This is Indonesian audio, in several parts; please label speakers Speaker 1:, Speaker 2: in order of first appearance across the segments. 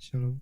Speaker 1: Shalom.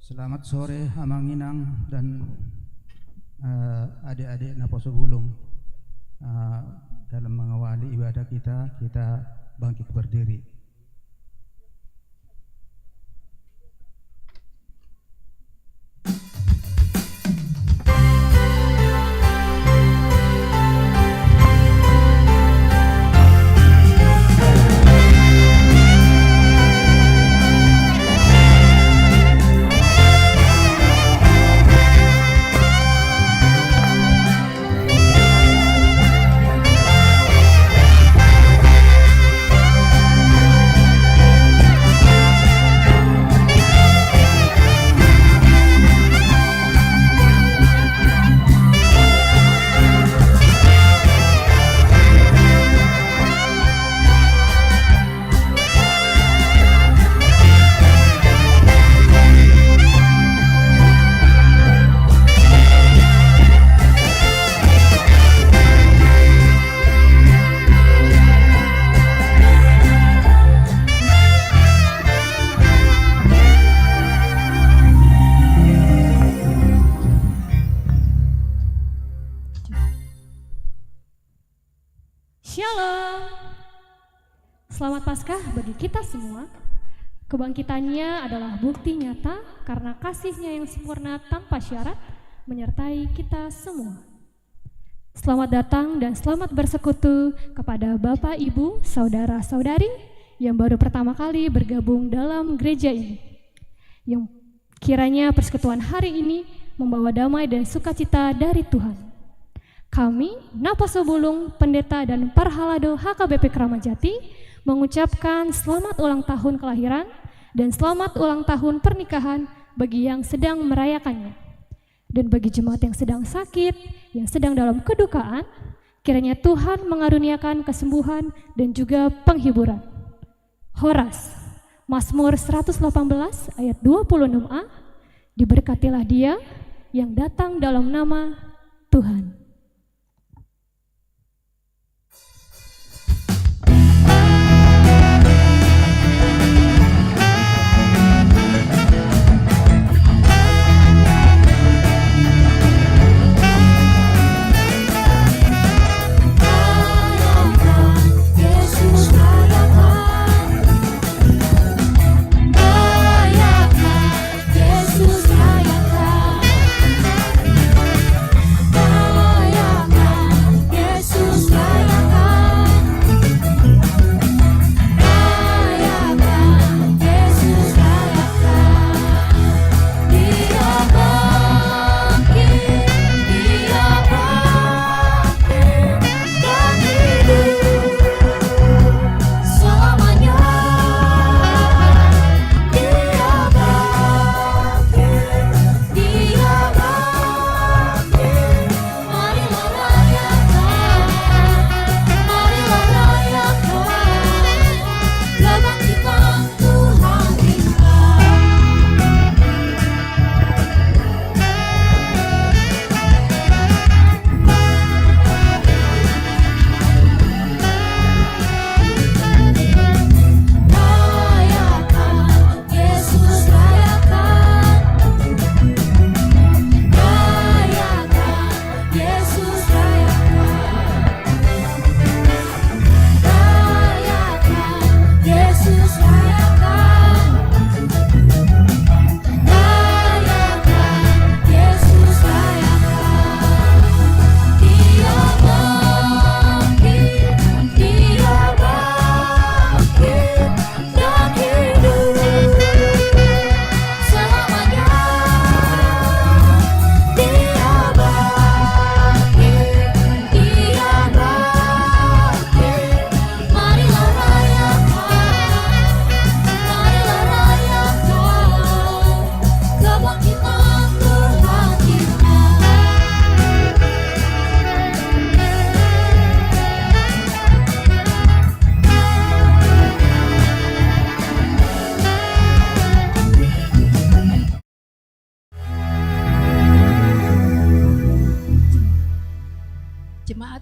Speaker 1: Selamat sore Amanginang dan adik-adik Naposo Bulung. Dalam mengawali ibadah kita bangkit berdiri.
Speaker 2: Selamat Paskah bagi kita semua. Kebangkitannya adalah bukti nyata karena kasih-Nya yang sempurna tanpa syarat menyertai kita semua. Selamat datang dan selamat bersekutu kepada Bapak, Ibu, Saudara-saudari yang baru pertama kali bergabung dalam gereja ini. Yang kiranya persekutuan hari ini membawa damai dan sukacita dari Tuhan. Kami, Naposo Bulung, Pendeta dan Parhalado HKBP Kramajati mengucapkan selamat ulang tahun kelahiran dan selamat ulang tahun pernikahan bagi yang sedang merayakannya. Dan bagi jemaat yang sedang sakit, yang sedang dalam kedukaan, kiranya Tuhan mengaruniakan kesembuhan dan juga penghiburan. Horas, Mazmur 118 ayat 26a, diberkatilah dia yang datang dalam nama Tuhan.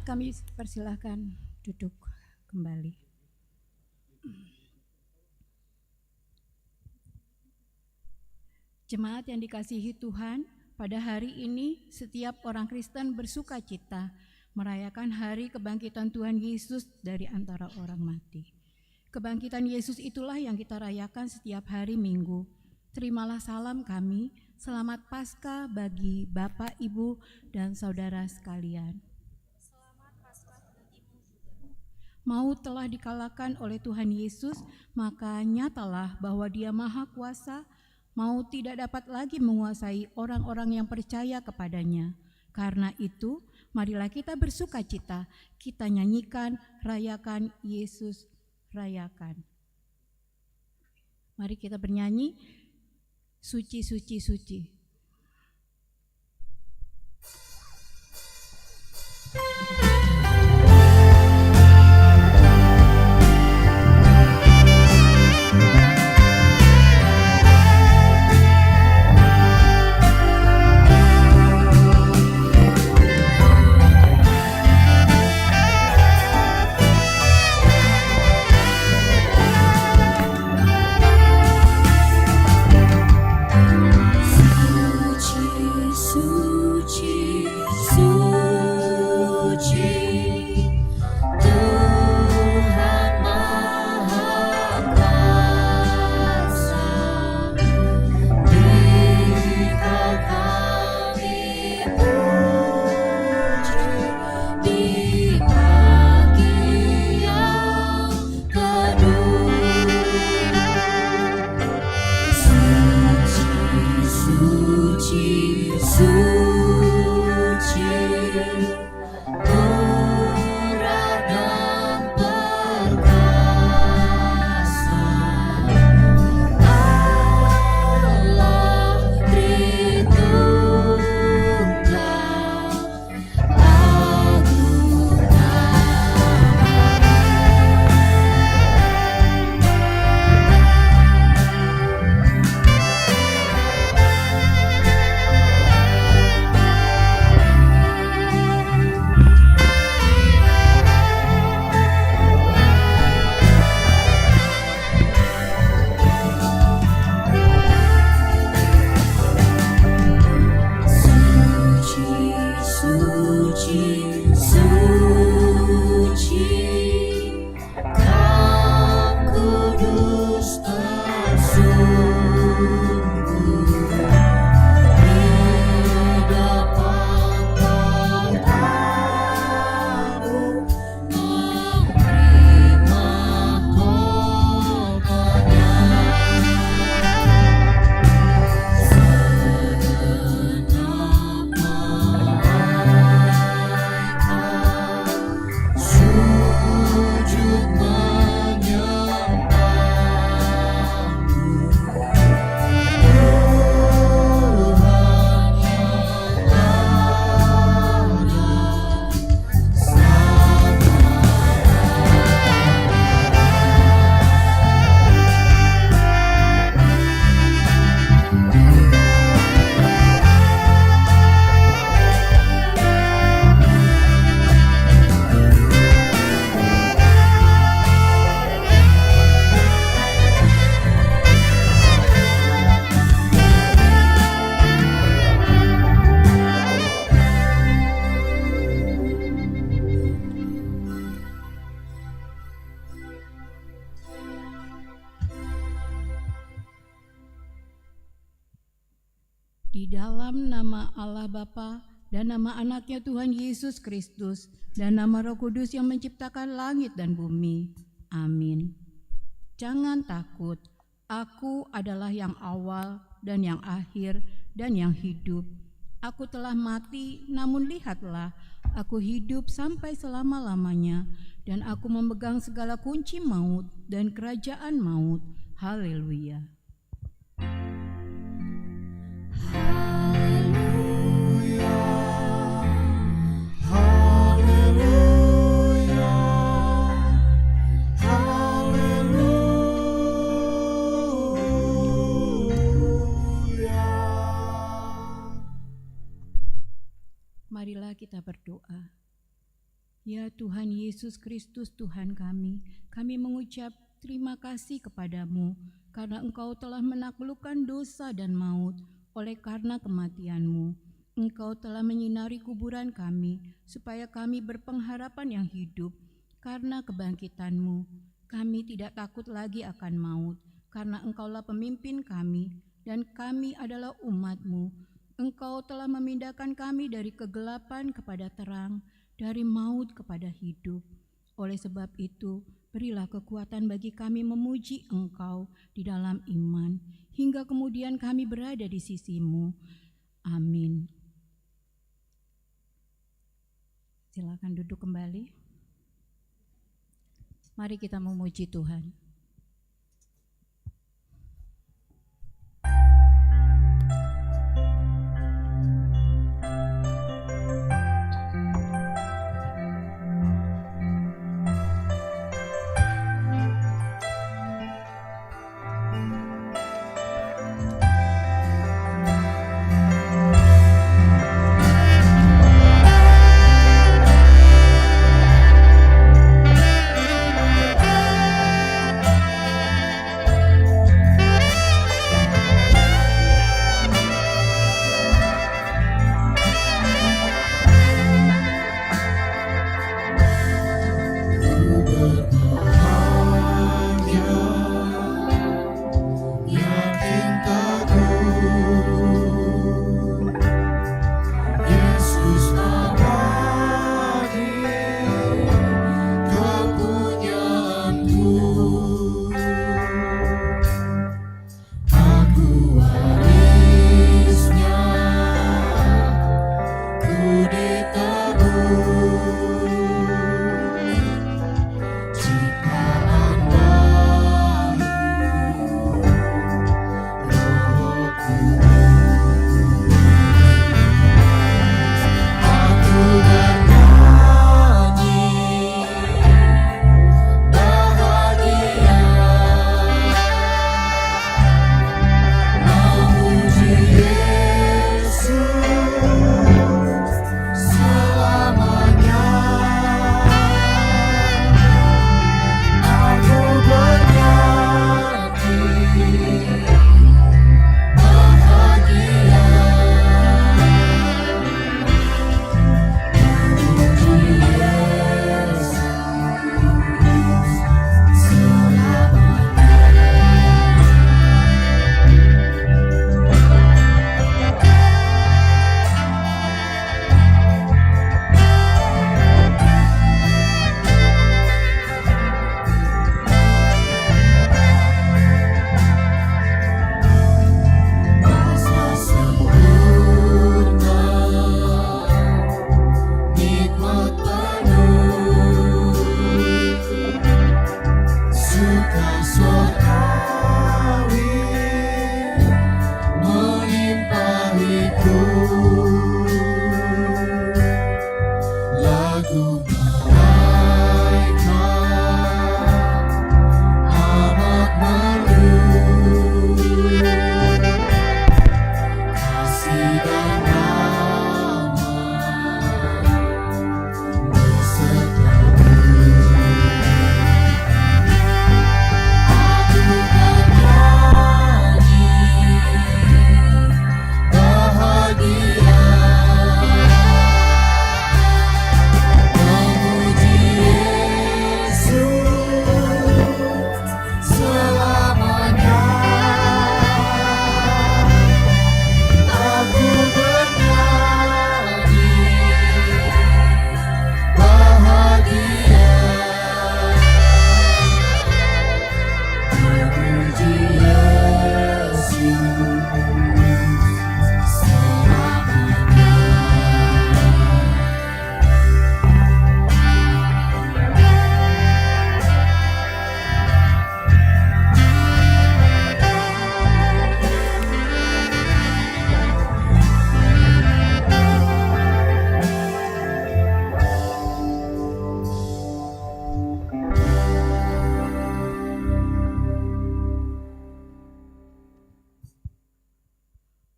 Speaker 3: Kami persilahkan duduk kembali. Jemaat yang dikasihi Tuhan, pada hari ini setiap orang Kristen bersuka cita merayakan hari kebangkitan Tuhan Yesus dari antara orang mati. Kebangkitan Yesus itulah yang kita rayakan setiap hari Minggu. Terimalah salam kami, selamat Paskah bagi Bapak, Ibu, dan saudara sekalian. Selamat Paskah bagimu juga. Maut telah dikalahkan oleh Tuhan Yesus, maka nyatalah bahwa Dia Maha Kuasa. Maut tidak dapat lagi menguasai orang-orang yang percaya kepadanya. Karena itu, marilah kita bersuka cita, kita nyanyikan, rayakan Yesus, rayakan. Mari kita bernyanyi, suci, suci, suci. Di dalam nama Allah Bapa dan nama anaknya Tuhan Yesus Kristus dan nama Roh Kudus yang menciptakan langit dan bumi. Amin. Jangan takut, aku adalah yang awal dan yang akhir dan yang hidup. Aku telah mati, namun lihatlah, aku hidup sampai selama-lamanya, dan aku memegang segala kunci maut dan kerajaan maut. Haleluya. Marilah kita berdoa. Ya Tuhan Yesus Kristus Tuhan kami mengucap terima kasih kepadamu karena Engkau telah menaklukkan dosa dan maut oleh karena kematian-Mu. Engkau telah menyinari kuburan kami, supaya kami berpengharapan yang hidup. Karena kebangkitan-Mu, kami tidak takut lagi akan maut, karena Engkaulah pemimpin kami, dan kami adalah umat-Mu. Engkau telah memindahkan kami dari kegelapan kepada terang, dari maut kepada hidup. Oleh sebab itu, berilah kekuatan bagi kami memuji Engkau di dalam iman, hingga kemudian kami berada di sisi-Mu. Amin. Silakan duduk kembali. Mari kita memuji Tuhan.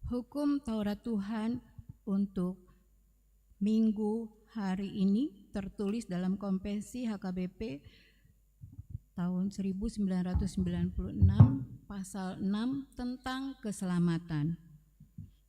Speaker 3: Hukum Taurat Tuhan untuk minggu hari ini tertulis dalam Konvensi HKBP tahun 1996 pasal 6 tentang keselamatan.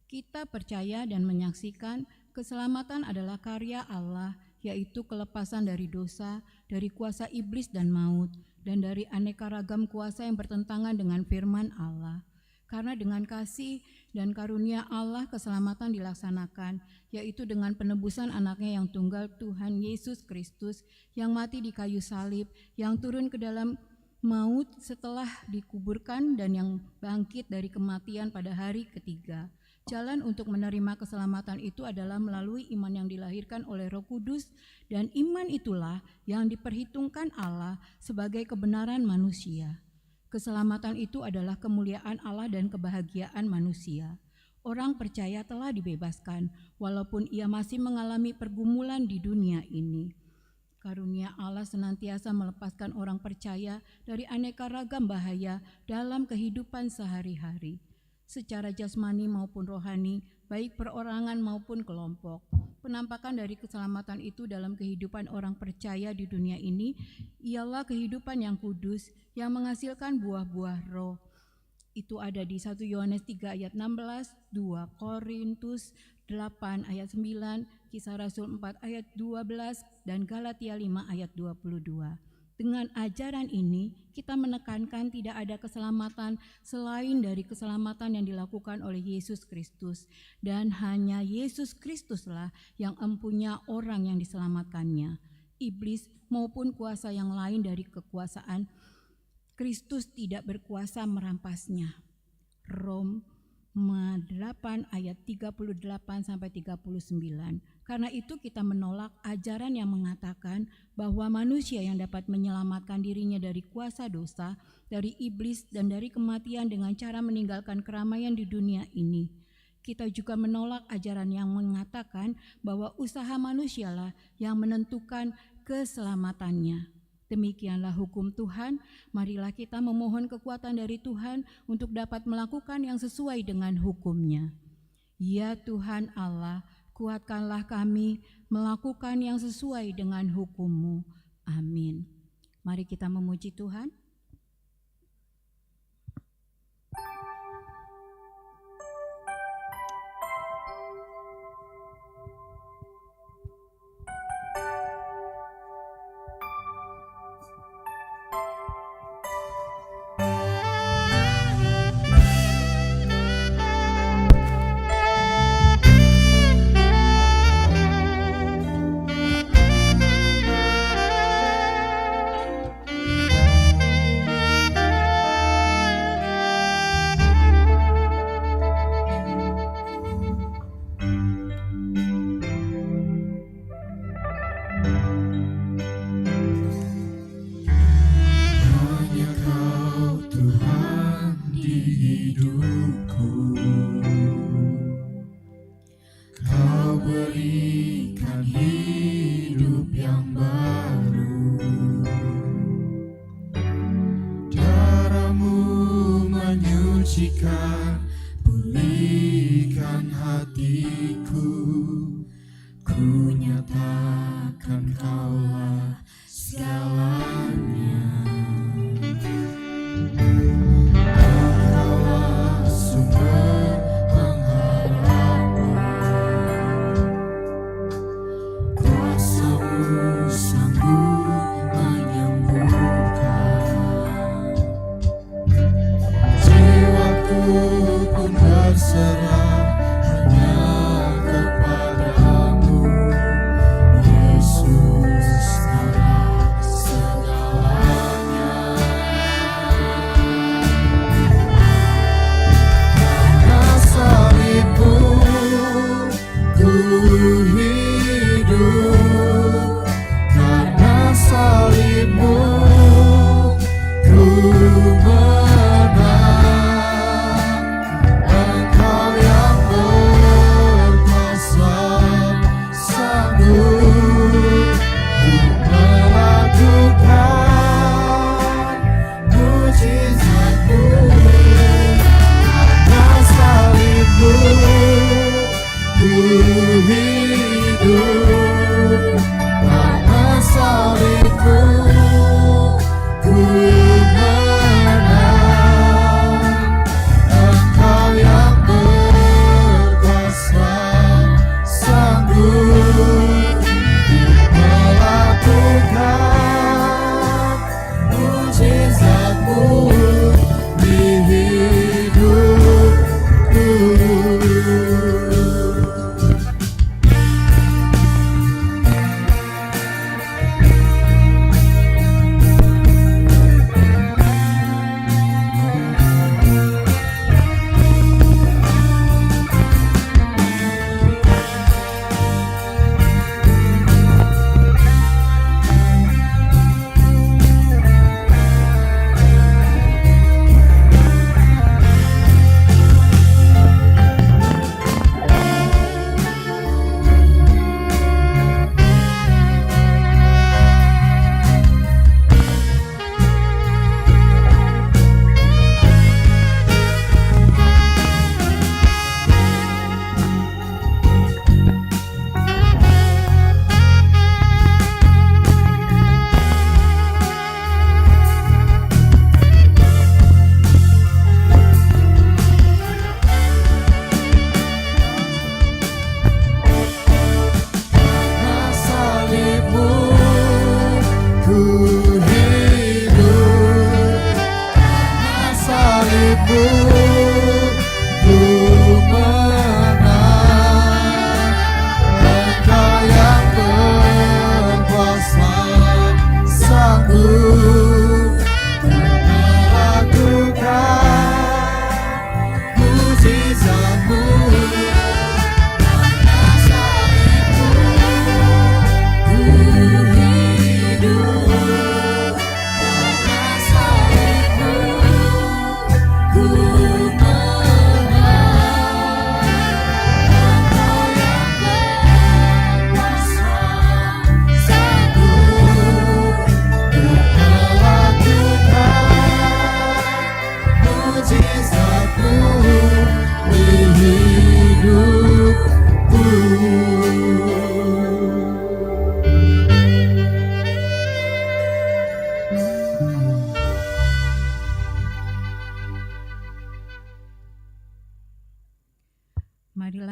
Speaker 3: Kita percaya dan menyaksikan keselamatan adalah karya Allah, yaitu kelepasan dari dosa, dari kuasa iblis dan maut, dan dari aneka ragam kuasa yang bertentangan dengan firman Allah. Karena dengan kasih dan karunia Allah keselamatan dilaksanakan, yaitu dengan penebusan anaknya yang tunggal Tuhan Yesus Kristus, yang mati di kayu salib, yang turun ke dalam maut setelah dikuburkan dan yang bangkit dari kematian pada hari ketiga. Jalan untuk menerima keselamatan itu adalah melalui iman yang dilahirkan oleh Roh Kudus, dan iman itulah yang diperhitungkan Allah sebagai kebenaran manusia. Keselamatan itu adalah kemuliaan Allah dan kebahagiaan manusia. Orang percaya telah dibebaskan walaupun ia masih mengalami pergumulan di dunia ini. Karunia Allah senantiasa melepaskan orang percaya dari aneka ragam bahaya dalam kehidupan sehari-hari, secara jasmani maupun rohani, baik perorangan maupun kelompok. Penampakan dari keselamatan itu dalam kehidupan orang percaya di dunia ini ialah kehidupan yang kudus yang menghasilkan buah-buah roh. Itu ada di 1 Yohanes 3 ayat 16, 2 Korintus 8 ayat 9, Kisah Rasul 4 ayat 12, dan Galatia 5 ayat 22. Dengan ajaran ini, kita menekankan tidak ada keselamatan selain dari keselamatan yang dilakukan oleh Yesus Kristus, dan hanya Yesus Kristuslah yang empunya orang yang diselamatkannya. Iblis maupun kuasa yang lain dari kekuasaan Kristus tidak berkuasa merampasnya. Roma 8 ayat 38 sampai 39. Karena itu kita menolak ajaran yang mengatakan bahwa manusia yang dapat menyelamatkan dirinya dari kuasa dosa, dari iblis, dan dari kematian dengan cara meninggalkan keramaian di dunia ini. Kita juga menolak ajaran yang mengatakan bahwa usaha manusialah yang menentukan keselamatannya. Demikianlah hukum Tuhan, marilah kita memohon kekuatan dari Tuhan untuk dapat melakukan yang sesuai dengan hukum-Nya. Ya Tuhan Allah, kuatkanlah kami melakukan yang sesuai dengan hukum-Mu. Amin. Mari kita memuji Tuhan.
Speaker 4: Pulihkan hatiku, ku nyatakan Kaulah segalanya. Engkaulah sumber pengharapan, kuasa-Mu sanggup menyembuhkan jiwaku.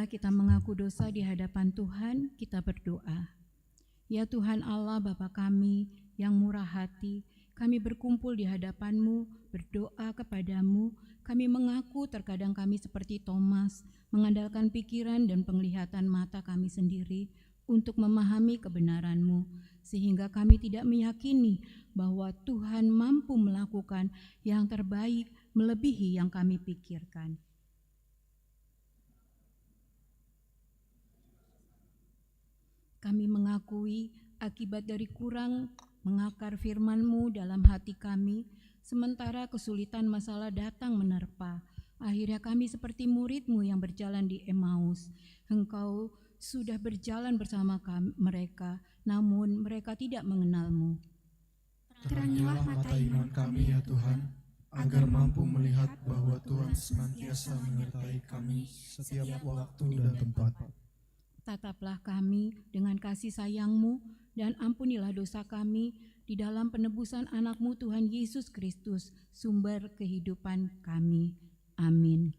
Speaker 3: Marilah kita mengaku dosa di hadapan Tuhan, kita berdoa. Ya Tuhan Allah Bapa kami yang murah hati, kami berkumpul di hadapan-Mu, berdoa kepadamu. Kami mengaku terkadang kami seperti Thomas, mengandalkan pikiran dan penglihatan mata kami sendiri untuk memahami kebenaran-Mu, sehingga kami tidak meyakini bahwa Tuhan mampu melakukan yang terbaik melebihi yang kami pikirkan. Kami mengakui akibat dari kurang mengakar firman-Mu dalam hati kami, sementara kesulitan masalah datang menerpa. Akhirnya kami seperti murid-Mu yang berjalan di Emmaus. Engkau sudah berjalan bersama mereka, namun mereka tidak mengenal-Mu.
Speaker 4: Terangilah mata iman kami ya Tuhan, agar mampu melihat bahwa Tuhan senantiasa menyertai kami setiap waktu dan tempat.
Speaker 3: Tataplah kami dengan kasih sayang-Mu dan ampunilah dosa kami di dalam penebusan anak-Mu Tuhan Yesus Kristus, sumber kehidupan kami. Amin.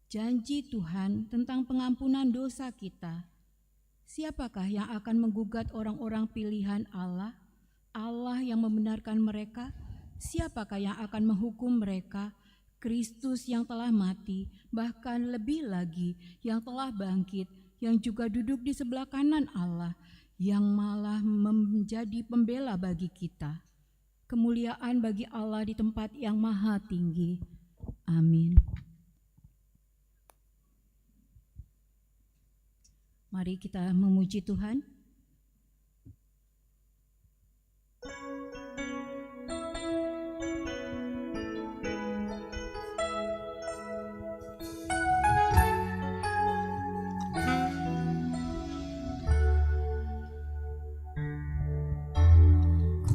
Speaker 3: Janji Tuhan tentang pengampunan dosa kita. Siapakah yang akan menggugat orang-orang pilihan Allah? Allah yang membenarkan mereka. Siapakah yang akan menghukum mereka? Kristus yang telah mati, bahkan lebih lagi yang telah bangkit, yang juga duduk di sebelah kanan Allah, yang malah menjadi pembela bagi kita. Kemuliaan bagi Allah di tempat yang maha tinggi. Amin. Mari kita memuji Tuhan.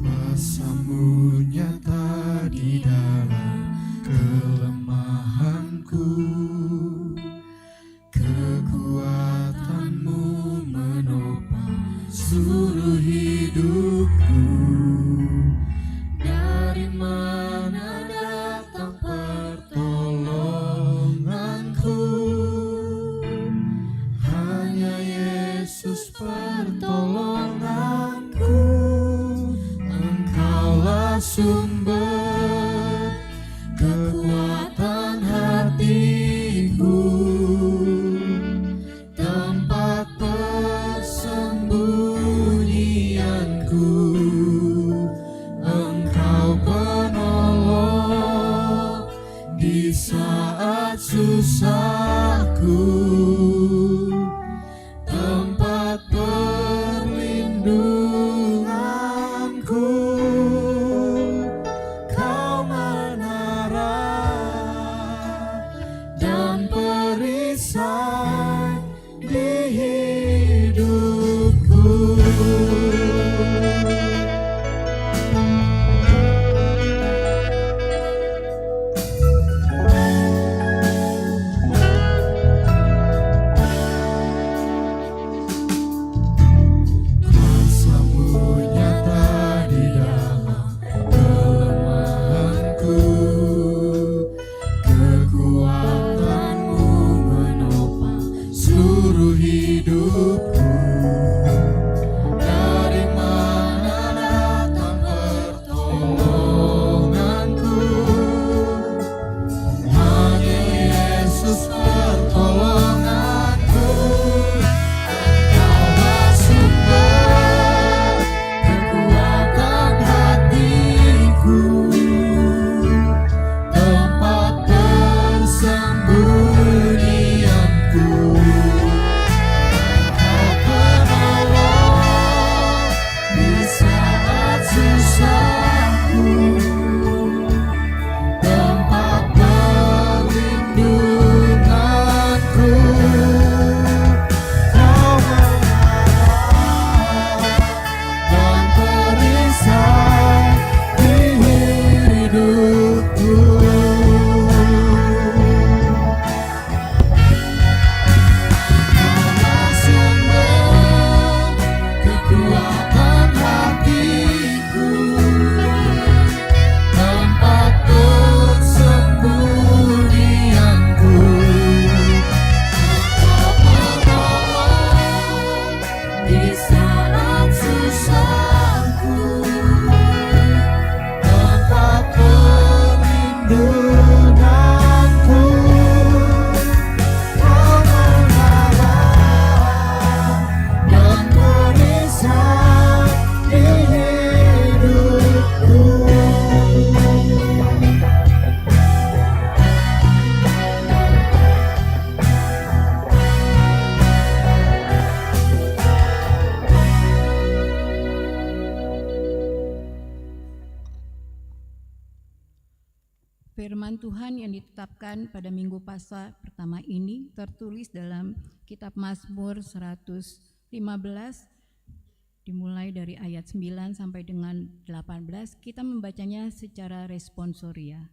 Speaker 4: Kuasa-Mu nyata di dalam kelemahanku, kekuatan-Mu menopang seluruh hidupku. Dari mana datang pertolonganku? Hanya Yesus pertolonganku. Engkaulah sumber kekuatan hatiku, tempat persembunyianku. Engkau penolong di saat susahku, tempat perlindunganku.
Speaker 3: Firman Tuhan yang ditetapkan pada Minggu Paskah pertama ini tertulis dalam kitab Mazmur 115 dimulai dari ayat 9 sampai dengan 18. Kita membacanya secara responsoria.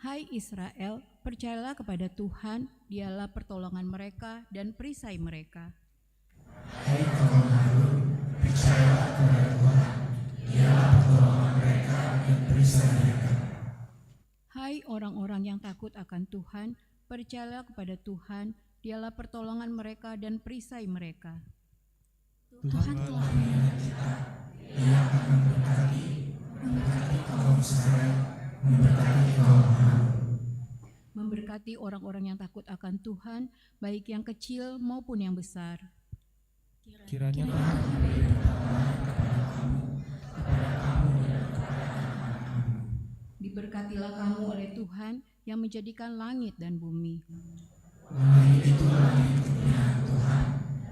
Speaker 3: Hai Israel, percayalah kepada Tuhan, Dialah pertolongan mereka dan perisai mereka.
Speaker 4: Hai kaum Harun, percayalah kepada Tuhan, Dialah pertolongan mereka dan perisai mereka.
Speaker 3: Hai orang-orang yang takut akan Tuhan, percayalah kepada Tuhan, Dialah pertolongan mereka dan perisai mereka.
Speaker 4: Tuhan telah mengingat kita, Ia akan memberkati kaum Israel, memberkati kaum Harun.
Speaker 3: Memberkati orang-orang yang takut akan Tuhan, baik yang kecil maupun yang besar.
Speaker 4: Kiranya Tuhan memberi pertolongan kepada kamu dan kepada anak-anakmu.
Speaker 3: Diberkatilah kamu oleh Tuhan yang menjadikan langit dan bumi.
Speaker 4: Langit itu punya Tuhan,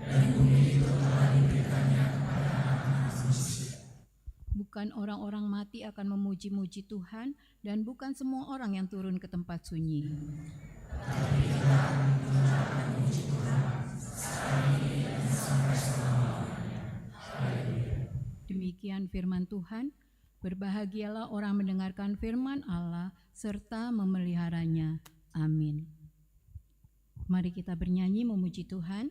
Speaker 4: dan bumi itu telah diberikannya kepada anak-anak manusia.
Speaker 3: Bukan orang-orang mati akan memuji-muji Tuhan, dan bukan semua orang yang turun ke tempat sunyi.
Speaker 4: Tapi kita akan memuji Tuhan sekarang ini dan sampai selama-lamanya. Haleluya.
Speaker 3: Demikian firman Tuhan. Berbahagialah orang mendengarkan firman Allah serta memeliharanya. Amin. Mari kita bernyanyi memuji Tuhan.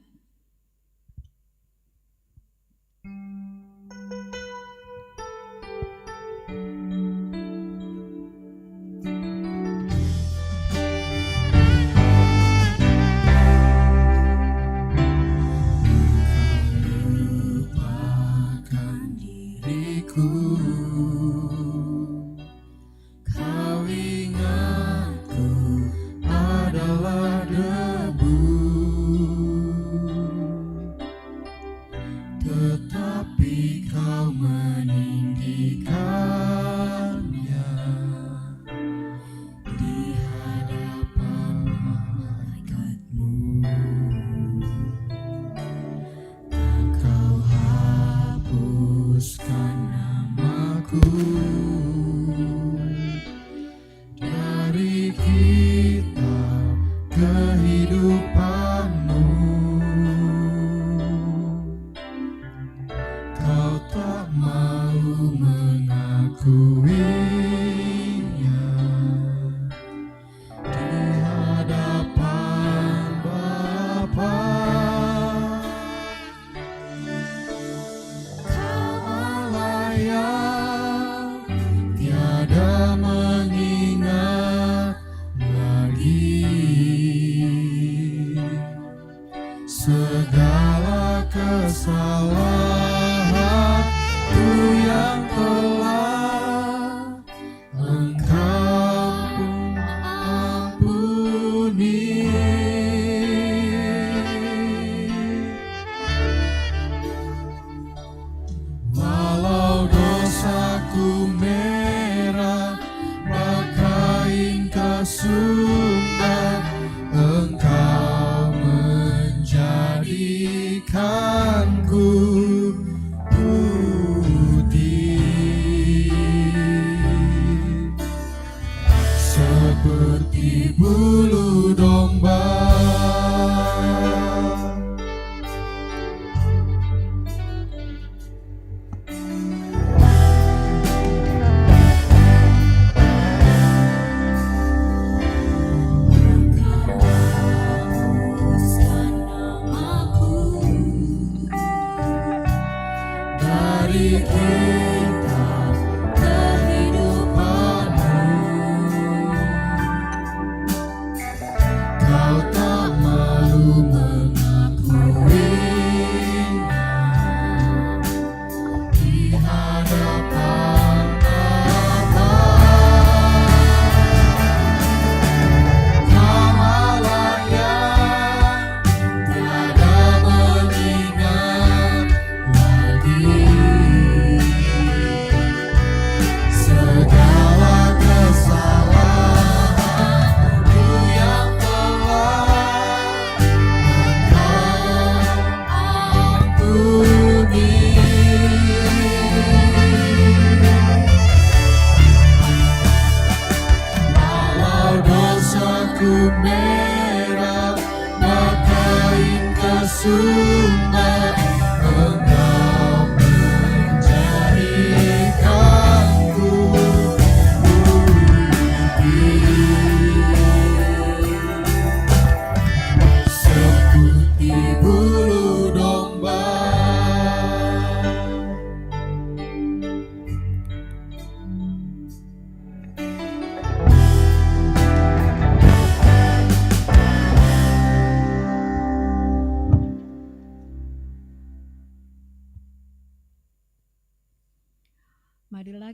Speaker 4: Segala kesalahanku yang telah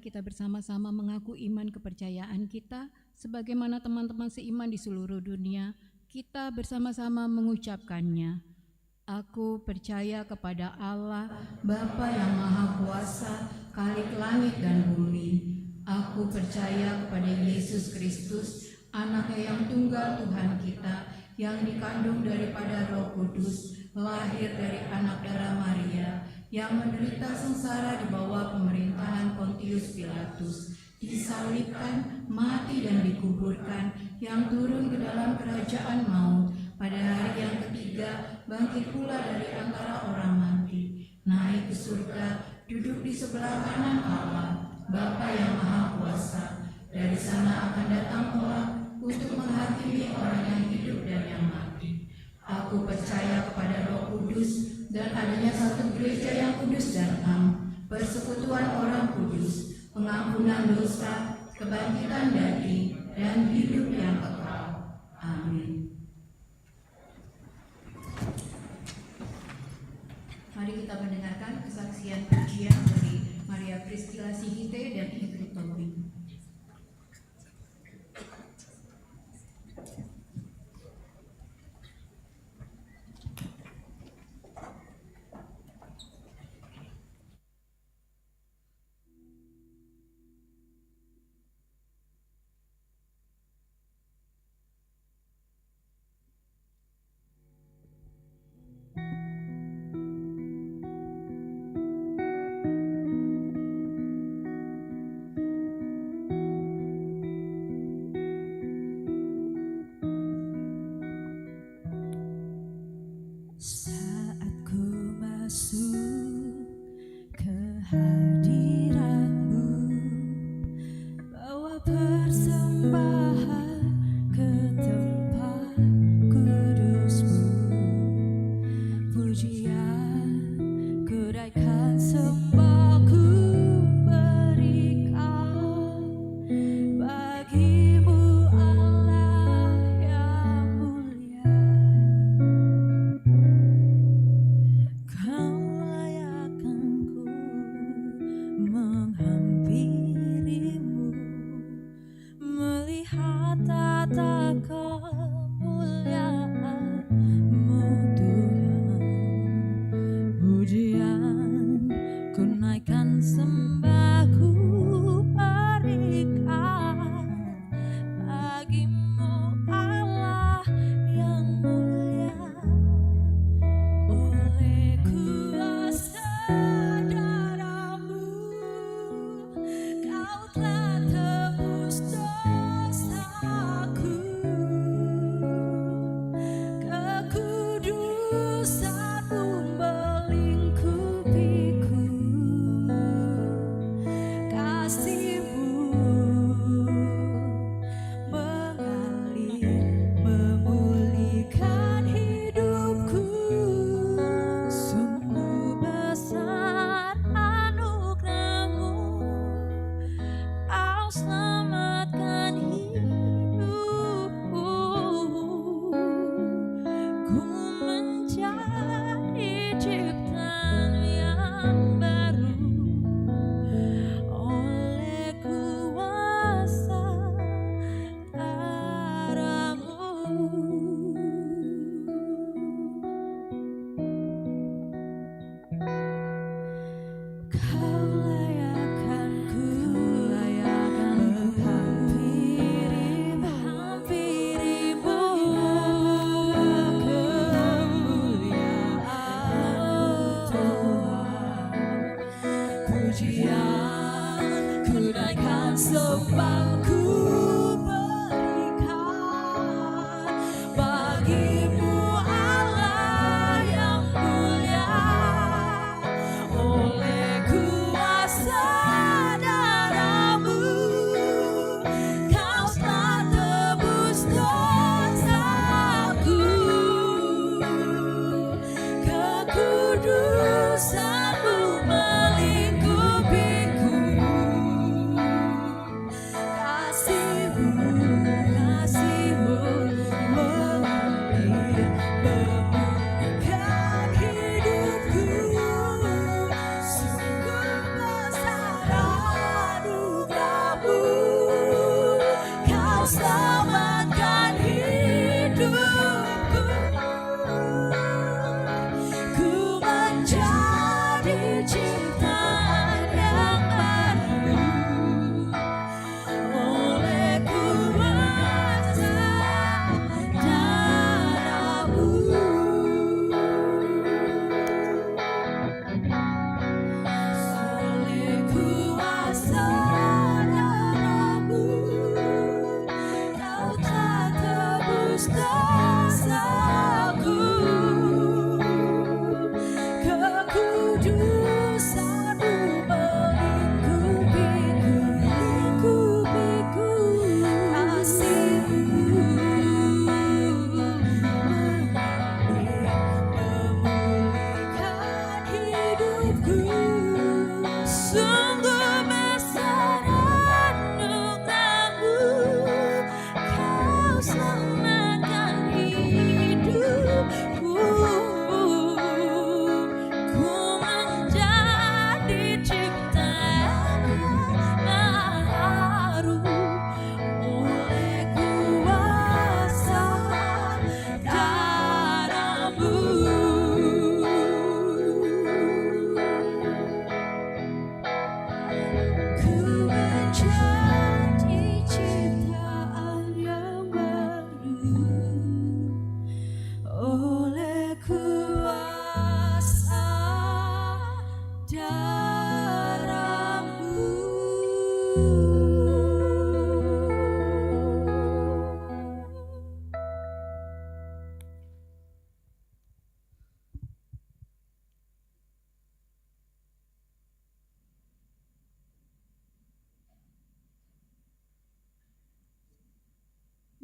Speaker 3: kita bersama-sama mengaku iman kepercayaan kita sebagaimana teman-teman seiman di seluruh dunia. Kita bersama-sama mengucapkannya. Aku percaya kepada Allah, Bapa yang Maha Kuasa, Khalik langit dan bumi. Aku percaya kepada Yesus Kristus, Anaknya yang tunggal Tuhan kita, yang dikandung daripada Roh Kudus, lahir dari anak darah Maria, yang menderita sengsara di bawah pemerintahan Pontius Pilatus, disalibkan, mati dan dikuburkan, yang turun ke dalam kerajaan maut, pada hari yang ketiga bangkit pula dari antara orang mati, naik ke surga, duduk di sebelah kanan Allah, Bapa yang Maha Kuasa. Dari sana akan datang kelak untuk menghakimi orang yang hidup dan yang mati. Aku percaya kepada Roh Kudus dan adanya satu gereja yang kudus dan am, persekutuan orang kudus, pengampunan dosa, kebangkitan daging, dan hidup yang kekal. Amin. Mari kita mendengarkan kesaksian pujian dari Maria Priscilla Sihite dan Ingrid Tobing.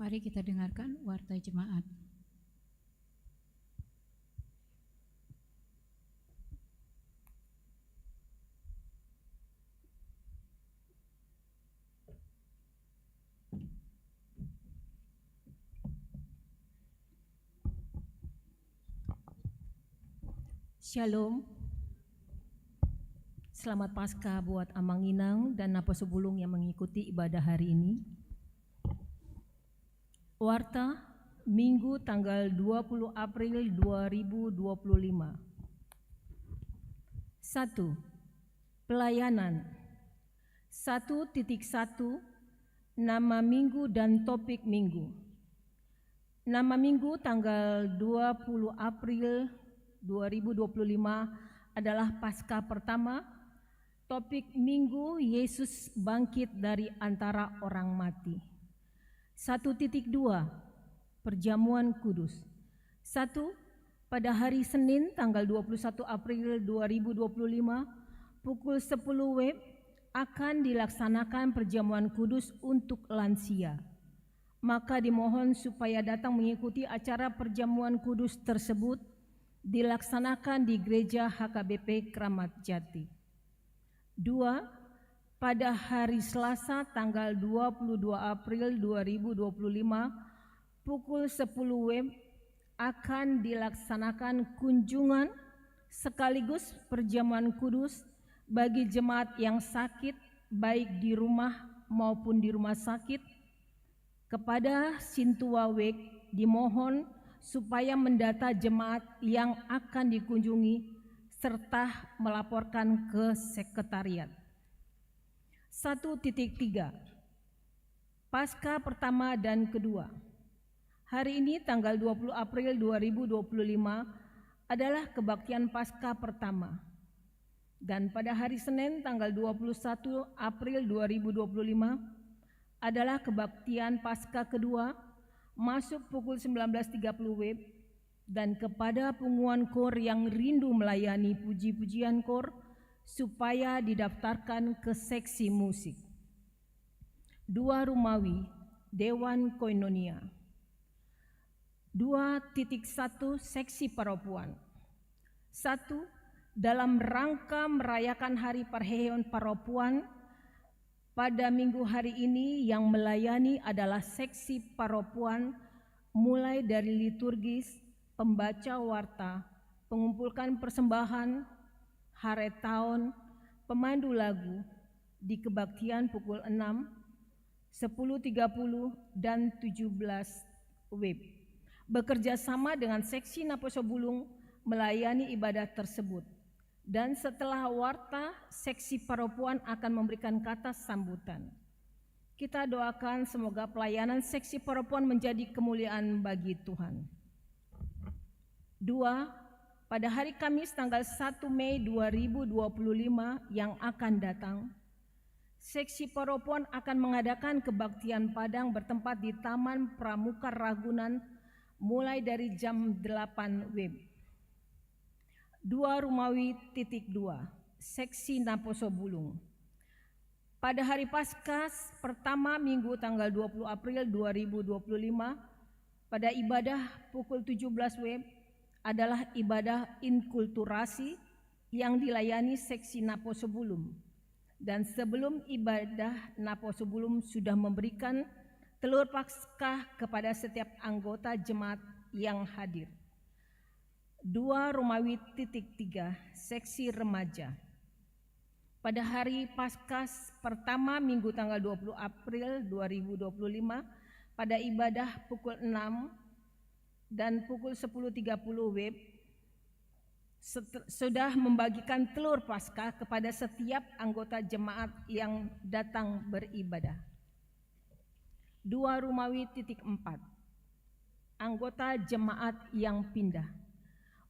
Speaker 3: Mari kita dengarkan warta jemaat.
Speaker 5: Shalom. Selamat Paskah buat Amanginang dan Naposubulung yang mengikuti ibadah hari ini. Warta Minggu tanggal 20 April 2025. 1. Pelayanan 1.1 Nama minggu dan topik minggu. Nama minggu tanggal 20 April 2025 adalah Paskah pertama. Topik minggu Yesus bangkit dari antara orang mati. 1.2 Perjamuan Kudus. 1. Pada hari Senin tanggal 21 April 2025 pukul 10 WIB akan dilaksanakan perjamuan kudus untuk lansia. Maka dimohon supaya datang mengikuti acara perjamuan kudus tersebut dilaksanakan di Gereja HKBP Kramat Jati. 2. Pada hari Selasa tanggal 22 April 2025 pukul 10 WIB akan dilaksanakan kunjungan sekaligus perjamuan kudus bagi jemaat yang sakit baik di rumah maupun di rumah sakit. Kepada Sintua Wek dimohon supaya mendata jemaat yang akan dikunjungi serta melaporkan ke sekretariat. 1.3 Paskah pertama dan kedua. Hari ini tanggal 20 April 2025 adalah kebaktian Paskah pertama. Dan pada hari Senin tanggal 21 April 2025 adalah kebaktian Paskah kedua masuk pukul 19.30 WIB. Dan kepada pengumuman kor yang rindu melayani puji-pujian kor supaya didaftarkan ke seksi musik. 2 Rumawi Dewan Koinonia. 2.1 Seksi Paropuan. 1. Dalam rangka merayakan Hari Perheon Paropuan, pada minggu hari ini yang melayani adalah seksi paropuan mulai dari liturgis, pembaca warta, pengumpulkan persembahan, haret tahun, pemandu lagu di kebaktian pukul 6, 10.30 dan 17 WIB. Bekerja sama dengan seksi Naposobulung melayani ibadah tersebut. Dan setelah warta, seksi paropuan akan memberikan kata sambutan. Kita doakan semoga pelayanan seksi paropuan menjadi kemuliaan bagi Tuhan. 2. Pada hari Kamis tanggal 1 Mei 2025 yang akan datang, seksi paropuan akan mengadakan kebaktian Padang bertempat di Taman Pramuka Ragunan mulai dari jam 8 WIB. 2 Rumawi titik 2 Seksi Naposobulung. Pada hari Paskah pertama minggu tanggal 20 April 2025 pada ibadah pukul 17 WIB adalah ibadah inkulturasi yang dilayani seksi Naposobulung. Dan sebelum ibadah Naposobulung sudah memberikan telur Paskah kepada setiap anggota jemaat yang hadir. 2 Romawi titik 3 Seksi Remaja. Pada hari Paskah pertama minggu tanggal 20 April 2025 pada ibadah pukul 6 dan pukul 10.30 WIB sudah membagikan telur Paskah kepada setiap anggota jemaat yang datang beribadah. 2 Romawi titik 4 Anggota jemaat yang pindah.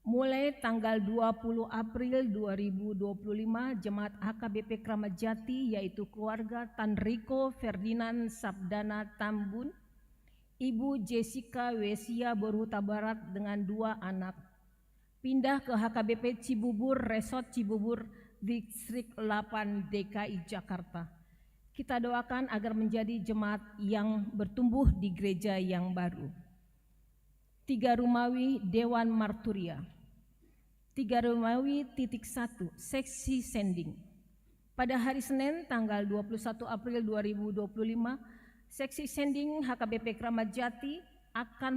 Speaker 5: Mulai tanggal 20 April 2025, Jemaat HKBP Kramat Jati yaitu keluarga Tan Riko Ferdinand Sabdana Tambun, Ibu Jessica Wesia Borhuta Barat dengan 2 anak, pindah ke HKBP Cibubur, Resort Cibubur, Distrik 8 DKI Jakarta. Kita doakan agar menjadi jemaat yang bertumbuh di gereja yang baru. 3 Rumawi Dewan Marturia. 3 Romawi titik 1 seksi sending. Pada hari Senin tanggal 21 April 2025, seksi sending HKBP Kramat Jati akan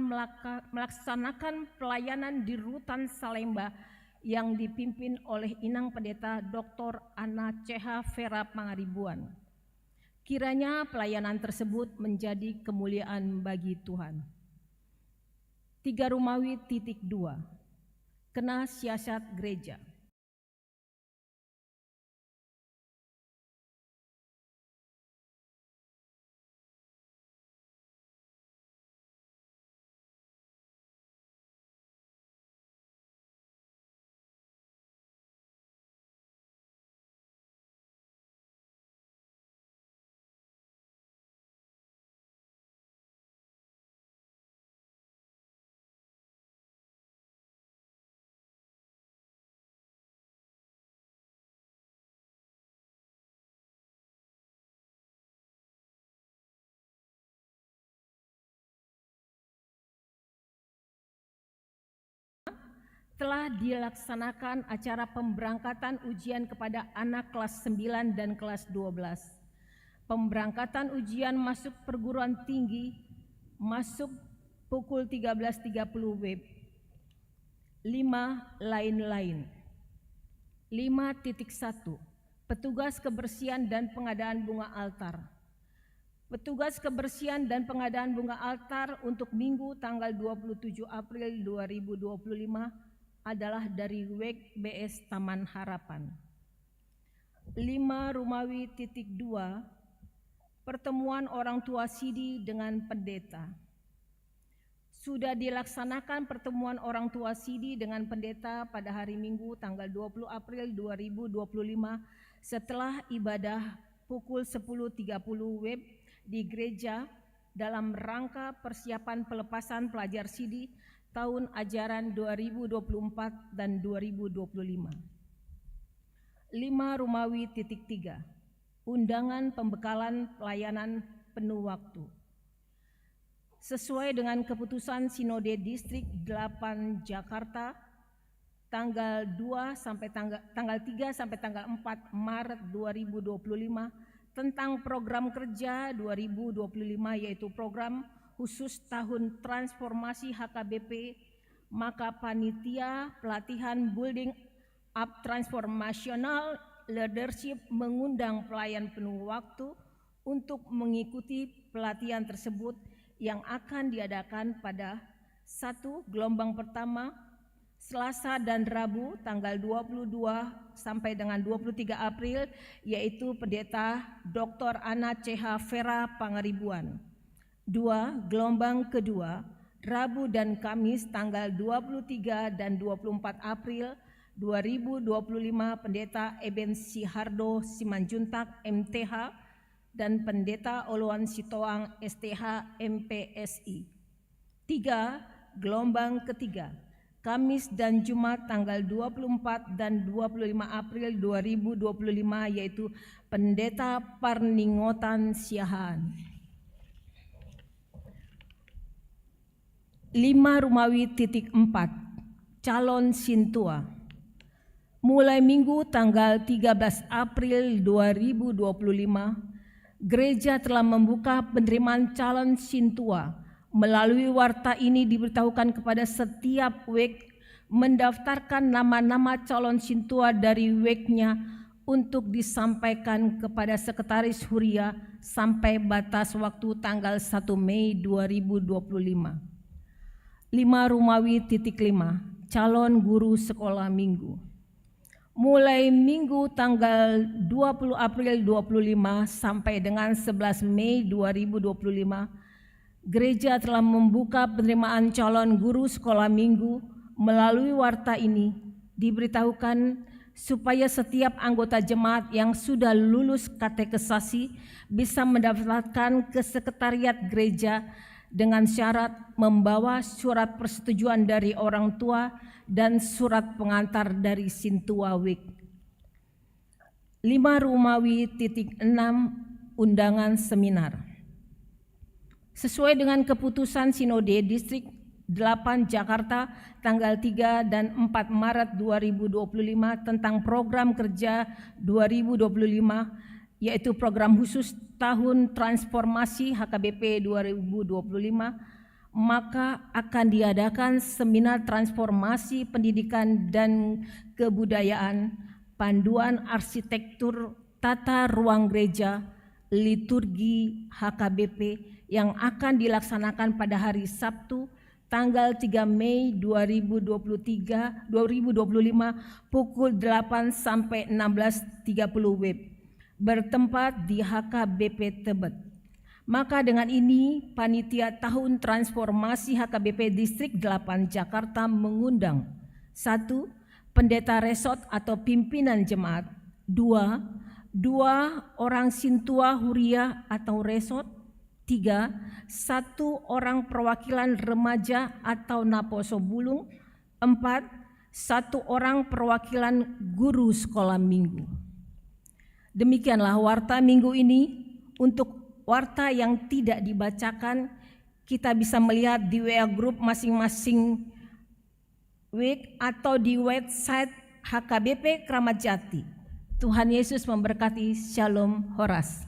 Speaker 5: melaksanakan pelayanan di Rutan Salemba yang dipimpin oleh Inang Pendeta Dr. Ana CH Vera Pangaribuan. Kiranya pelayanan tersebut menjadi kemuliaan bagi Tuhan. 3 Romawi titik 2 Kena siasat gereja. Telah dilaksanakan acara pemberangkatan ujian kepada anak kelas 9 dan kelas 12. Pemberangkatan ujian masuk perguruan tinggi masuk pukul 13.30 WIB. 5 lain-lain. 5.1 Petugas kebersihan dan pengadaan bunga altar. Petugas kebersihan dan pengadaan bunga altar untuk Minggu tanggal 27 April 2025 adalah dari WEK BS Taman Harapan. 5 Rumawi titik 2 Pertemuan orang tua Sidi dengan pendeta. Sudah dilaksanakan pertemuan orang tua Sidi dengan pendeta pada hari Minggu tanggal 20 April 2025 setelah ibadah pukul 10.30 WIB di gereja dalam rangka persiapan pelepasan pelajar Sidi tahun ajaran 2024 dan 2025. 5 Rumawi titik 3 Undangan pembekalan pelayanan penuh waktu. Sesuai dengan keputusan Sinode Distrik 8 Jakarta tanggal 3 sampai tanggal 4 Maret 2025 tentang program kerja 2025 yaitu program khusus tahun transformasi HKBP, maka panitia pelatihan building up transformational leadership mengundang pelayan penuh waktu untuk mengikuti pelatihan tersebut yang akan diadakan pada 1 gelombang pertama Selasa dan Rabu tanggal 22 sampai dengan 23 April yaitu Pendeta Dr. Ana CH Vera Pangaribuan. 2 gelombang kedua Rabu dan Kamis tanggal 23 dan 24 April 2025 Pendeta Eben Sihardo Simanjuntak MTH dan Pendeta Oluan Sitoang STH MPSI. 3 gelombang ketiga Kamis dan Jumat tanggal 24 dan 25 April 2025 yaitu Pendeta Parningotan Siahaan. 5 Rumawi titik 4 Calon Sintua. Mulai Minggu tanggal 13 April 2025, gereja telah membuka penerimaan calon Sintua. Melalui warta ini diberitahukan kepada setiap WEK mendaftarkan nama-nama calon Sintua dari WEK-nya untuk disampaikan kepada Sekretaris Huria sampai batas waktu tanggal 1 Mei 2025. 5 Rumawi titik 5 Calon Guru Sekolah Minggu. Mulai Minggu tanggal 20 April 2025 sampai dengan 11 Mei 2025, gereja telah membuka penerimaan calon guru sekolah minggu Melalui warta ini diberitahukan supaya setiap anggota jemaat yang sudah lulus katekisasi bisa mendaftarkan ke sekretariat gereja dengan syarat membawa surat persetujuan dari orang tua dan surat pengantar dari Sintua Wik. 5 Romawi .6 Undangan Seminar. Sesuai dengan keputusan Sinode Distrik 8 Jakarta tanggal 3 dan 4 Maret 2025 tentang program kerja 2025, yaitu program khusus tahun transformasi HKBP 2025, maka akan diadakan seminar transformasi pendidikan dan kebudayaan, panduan arsitektur tata ruang gereja, liturgi HKBP yang akan dilaksanakan pada hari Sabtu tanggal 3 Mei 2025 pukul 8 sampai 16.30 WIB bertempat di HKBP Tebet. Maka dengan ini panitia tahun transformasi HKBP Distrik 8 Jakarta mengundang 1. Pendeta resort atau pimpinan jemaat, 2. Orang Sintua Huria atau resort, 3. 1 orang perwakilan remaja atau Naposo Bulung, 4. 1 orang perwakilan guru sekolah minggu. Demikianlah warta minggu ini. Untuk warta yang tidak dibacakan, kita bisa melihat di WA group masing-masing week atau di website HKBP Kramat Jati. Tuhan Yesus memberkati. Shalom Horas.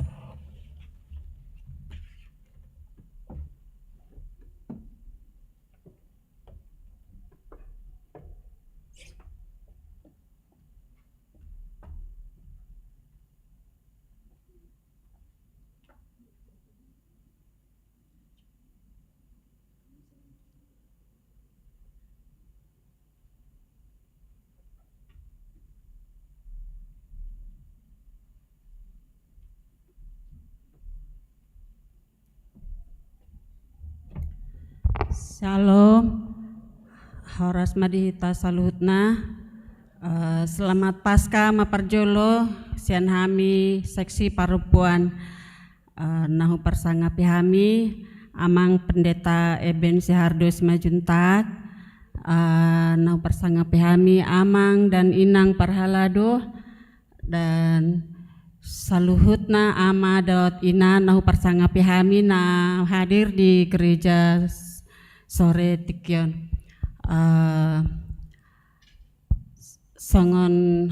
Speaker 6: Shalom, Horas Madihita Saluhutna. Selamat Paskah Maparjolo, sian hami seksi parupuan nahu persangapi hami amang pendeta Eben Sihardos Majuntak, nahu persangapi hami amang dan inang parhalado dan saluhutna ama dot ina nahu persangapi hami na hadir di gereja sore tikyon. Songon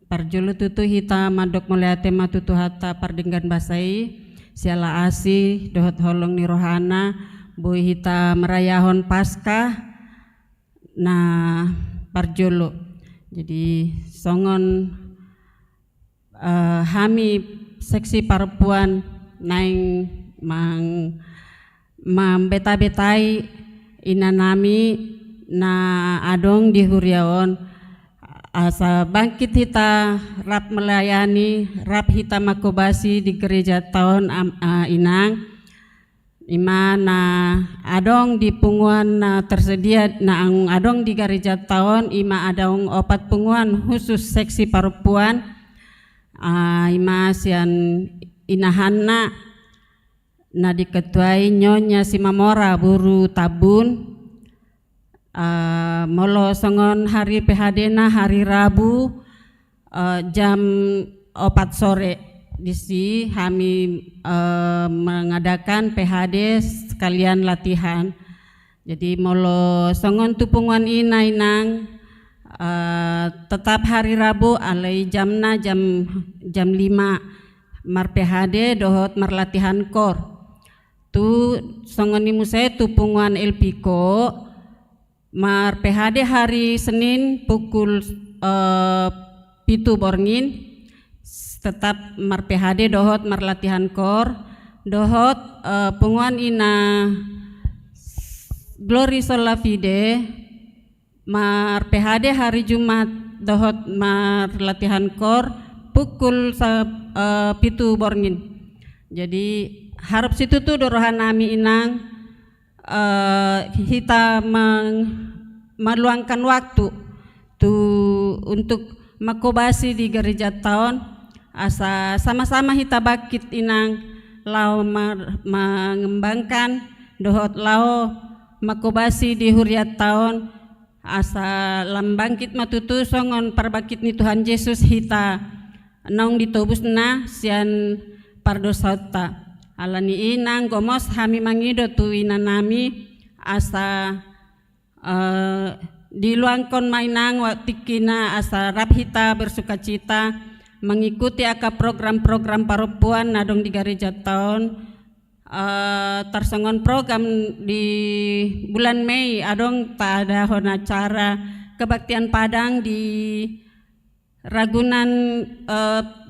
Speaker 6: parjolo tutu hita madok muliate matutu hata pardinggan basai siala asi dohot holong ni rohana boy hita merayahon Paskah na parjolo. Jadi songon hami seksi perempuan naing beta-betai ina nami na adong di Huriaon asa bangkit hita rap melayani rap hita makobasi di gereja tahun inang ima na adong di punguan na tersedia na adong di gereja tahun ima adong 4 punguan khusus seksi perempuan ima sian inahanna na diketuai Nyonya Simamora Buru Tabun. Molo songon hari PHD na hari Rabu jam 4 sore disi kami mengadakan PHD sekalian latihan. Jadi molo songon tupungan inang tetap hari Rabu alai jamna jam 5 mar PHD dohot mar latihan kor. Tu songoni musai tupungan Elpiko mar PHD hari Senin pukul 7 borngin tetap mar PHD dohot mar latihan kor dohot punguan ina Glory Sola Fide mar PHD hari Jumat dohot mar latihan kor pukul 7 borngin. Jadi harap situ tuh dorohan nami inang hita meluangkan waktu untuk makobasi di gereja tahun asa sama-sama kita bakit inang lao mengembangkan dohot lao makobasi di huriat tahun asa lambangkit matutu songon parbakit ni Tuhan Yesus hita nong ditobusna sian pardosauta alani inang gomos hami mangido tu inanami asa diluangkon mainang waktikina asa rabhita bersukacita mengikuti aka program-program perempuan nadong di gereja tahun tersongon program di bulan Mei adong pada hon acara kebaktian Padang di Ragunan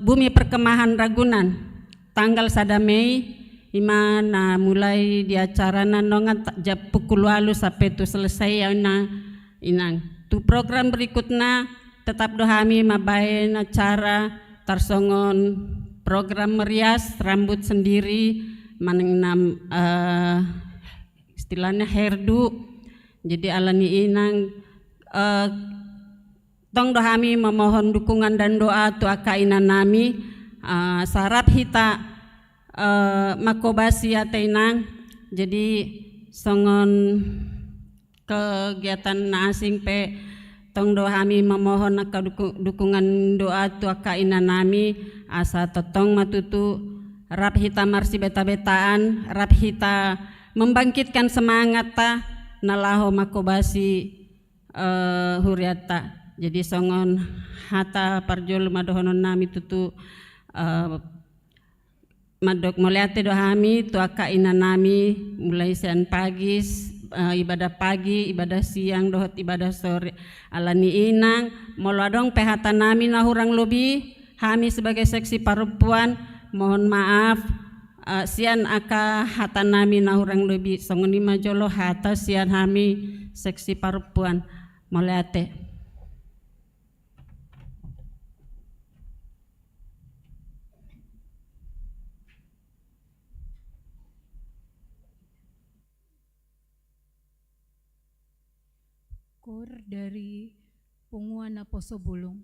Speaker 6: Bumi Perkemahan Ragunan tanggal 1 Mei imana mulai di acara nanongan pukul 8 sampai tu selesai inang tu program berikutnya tetap dohami mabain acara tarsongon program merias rambut sendiri manengnam istilahnya hairdo jadi alani inang tong dohami memohon dukungan dan doa tu akainan nami sarap hita makobasi ateinang jadi songon kegiatan asing pe tong dohami memohon aka dukungan doa tu akainan nami asa totong matutu rap hita marsi beta-betaan rap hita membangkitkan semangat ta nalaho makobasi huriata jadi songon hata parjol madohonon nami tutu madok moliate dohami tu akainan nami mulai siang pagi ibadah pagi, ibadah siang, dohot ibadah sore. Alani inang, molodong pehatan nami nahurang lobi, kami sebagai seksi perempuan, mohon maaf, sian aka hatan nami nahurang lobi, songoni majolo hata sian kami seksi perempuan, moliate.
Speaker 3: Kor dari Punguana Posobulung.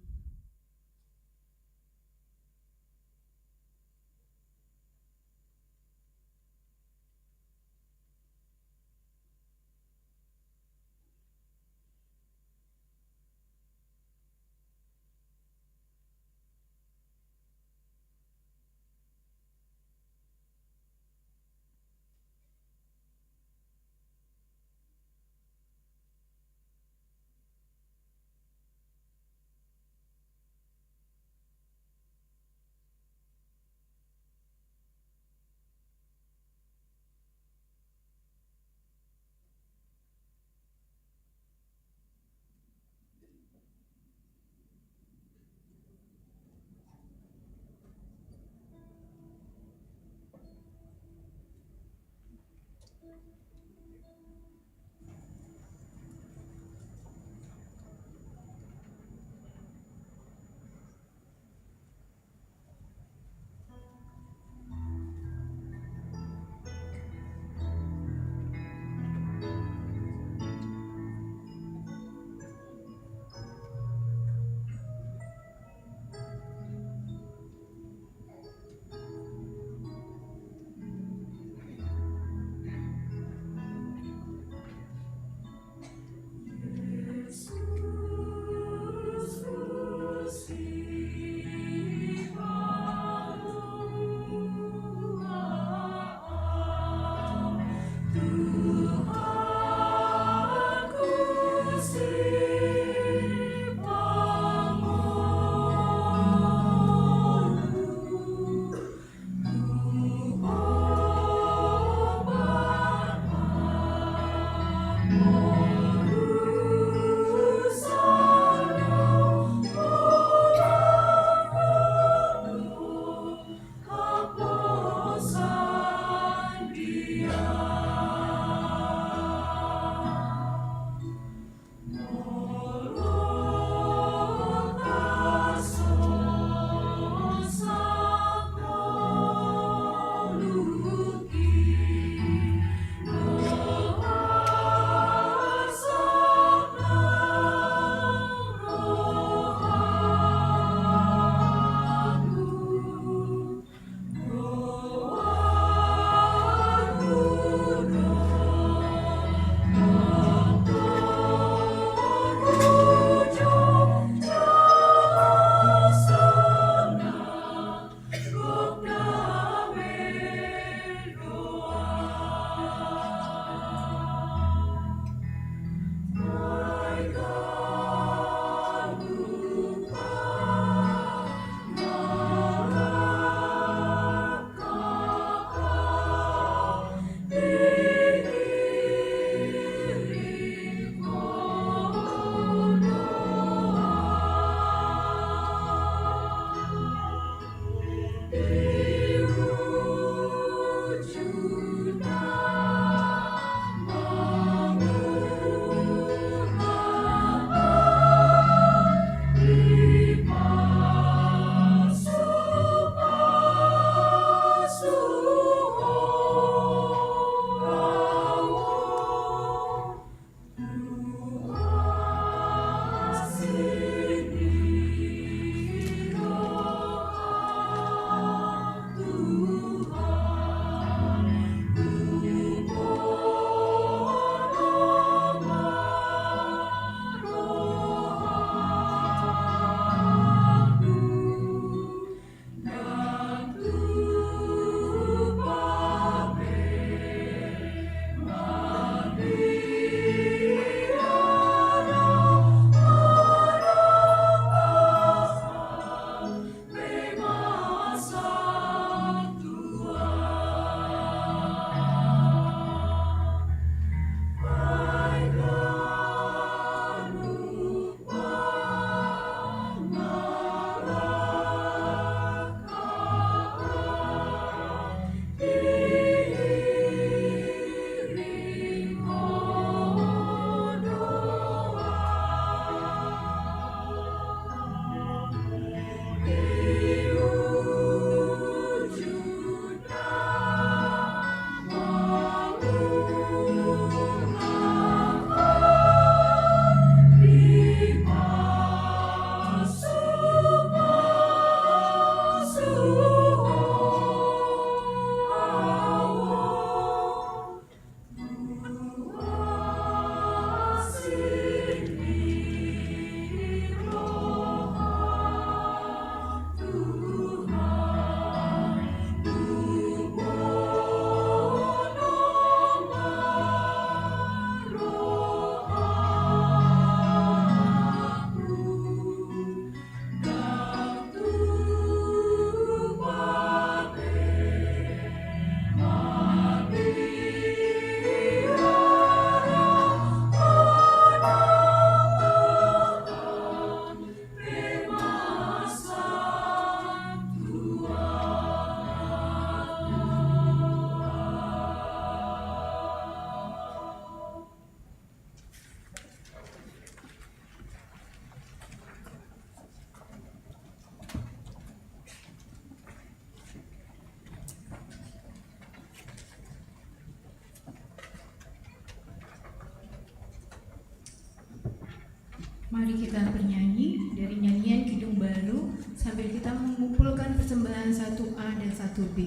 Speaker 3: Mari kita bernyanyi dari nyanyian Kidung Baru sambil kita mengumpulkan persembahan 1A dan 1B.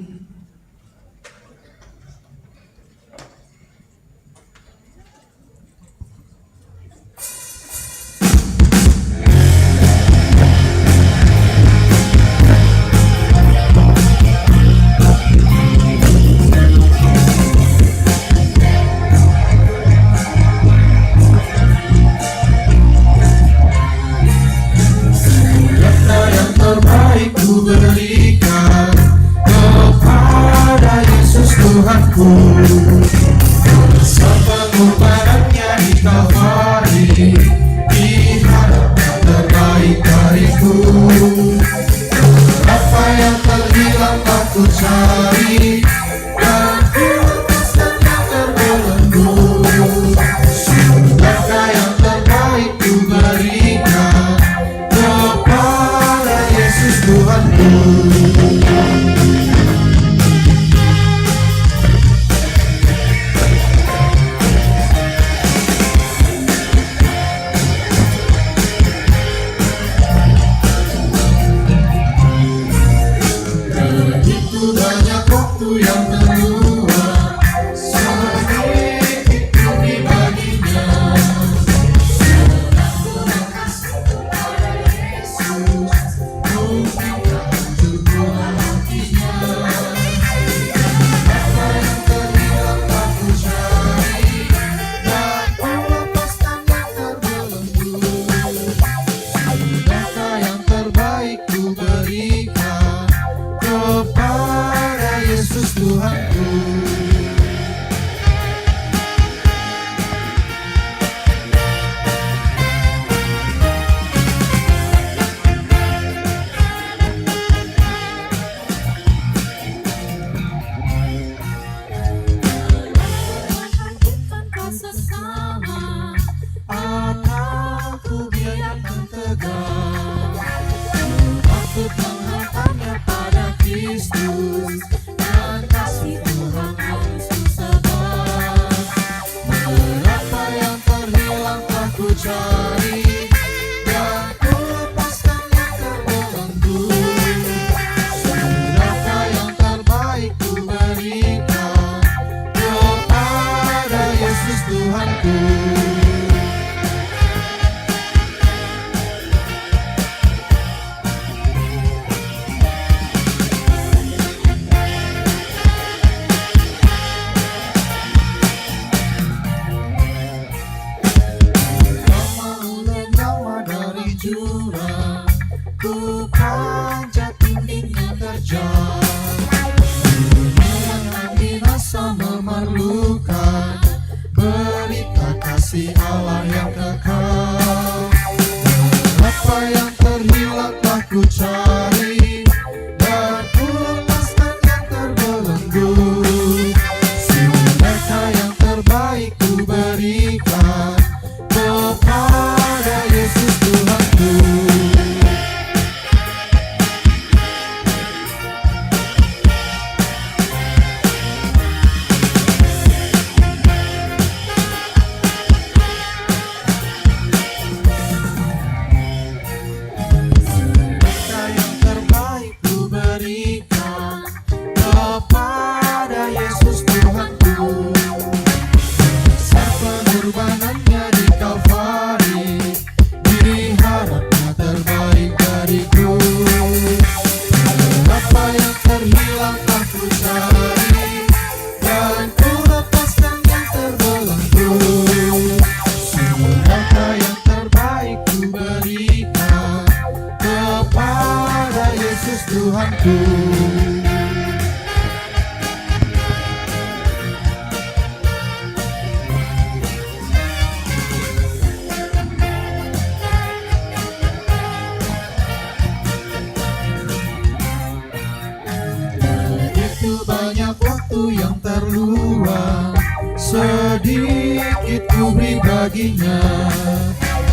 Speaker 4: sedikit ku beri baginya,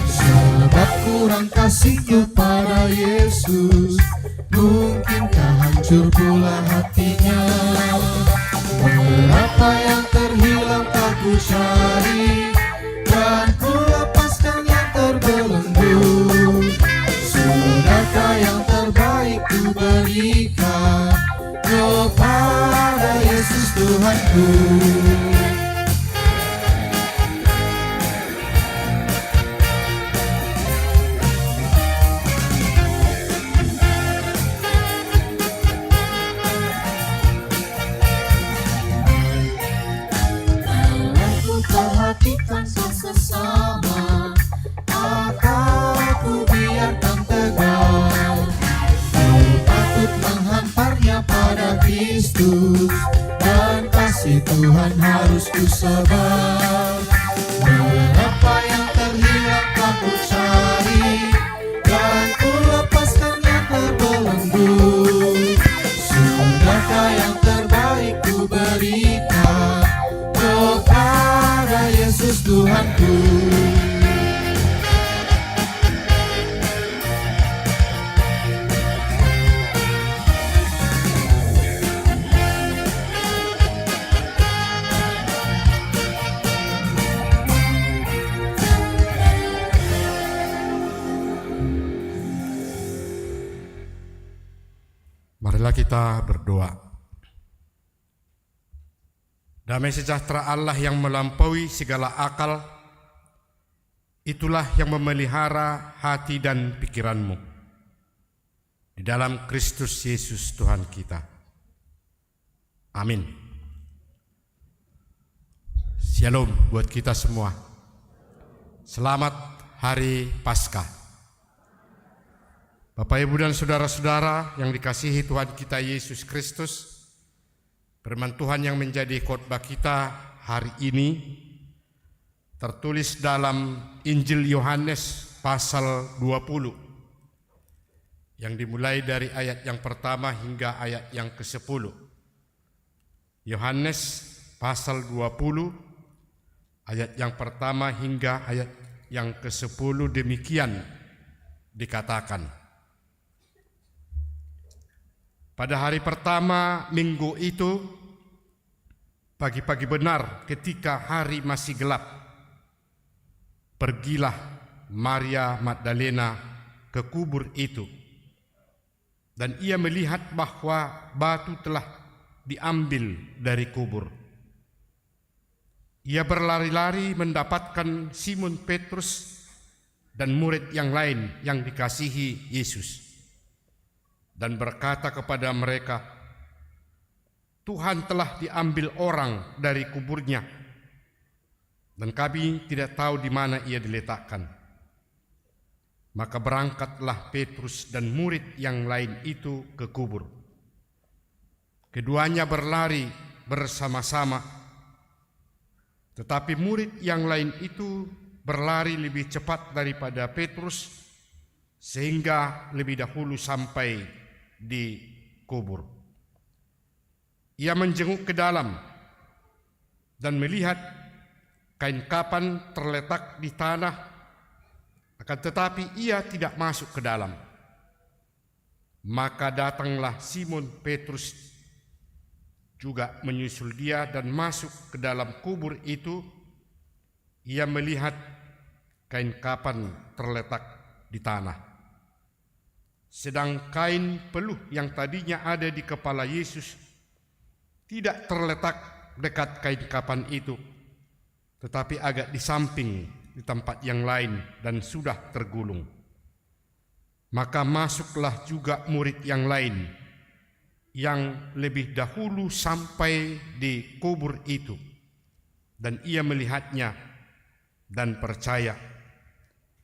Speaker 4: sebab kurang kasihnya pada Yesus, mungkinkah hancur pula hatinya. Berapa yang terhilang tak ku cari, dan ku lepaskan yang terbelenggu. Yesus Tuhanku. Perhatikan sesama, aku biarkan tegar. Kau patut menghamparnya pada Kristus, dan kasih Tuhan harus ku sebar. Berapa yang terhilang telah ku cari, dan ku lepaskan yang terbelenggu. Sudahkah yang terbaik ku berikan kepada Yesus Tuhanku.
Speaker 7: Marilah kita berdoa. Damai sejahtera Allah yang melampaui segala akal, itulah yang memelihara hati dan pikiranmu di dalam Kristus Yesus Tuhan kita. Amin. Shalom buat kita semua. Selamat Hari Paskah. Bapak, Ibu, dan saudara-saudara yang dikasihi Tuhan kita Yesus Kristus, firman Tuhan yang menjadi khotbah kita hari ini tertulis dalam Injil Yohanes pasal 20 yang dimulai dari ayat yang pertama hingga ayat yang ke-10. Yohanes pasal 20 ayat yang pertama hingga ayat yang ke-10 demikian dikatakan. Pada hari pertama minggu itu, pagi-pagi benar ketika hari masih gelap, pergilah Maria Magdalena ke kubur itu. Dan ia melihat bahwa batu telah diambil dari kubur. Ia berlari-lari mendapatkan Simon Petrus dan murid yang lain yang dikasihi Yesus. Dan berkata kepada mereka, Tuhan telah diambil orang dari kuburnya, dan kami tidak tahu di mana ia diletakkan. Maka berangkatlah Petrus dan murid yang lain itu ke kubur. Keduanya berlari bersama-sama, tetapi murid yang lain itu berlari lebih cepat daripada Petrus, sehingga lebih dahulu sampai di kubur. Ia menjenguk ke dalam dan melihat kain kapan terletak di tanah, akan tetapi ia tidak masuk ke dalam. Maka datanglah Simon Petrus juga menyusul dia dan masuk ke dalam kubur itu. Ia melihat kain kapan terletak di tanah. Sedang kain peluh yang tadinya ada di kepala Yesus tidak terletak dekat kain kapan itu, tetapi agak di samping di tempat yang lain dan sudah tergulung. Maka masuklah juga murid yang lain yang lebih dahulu sampai di kubur itu, dan ia melihatnya dan percaya.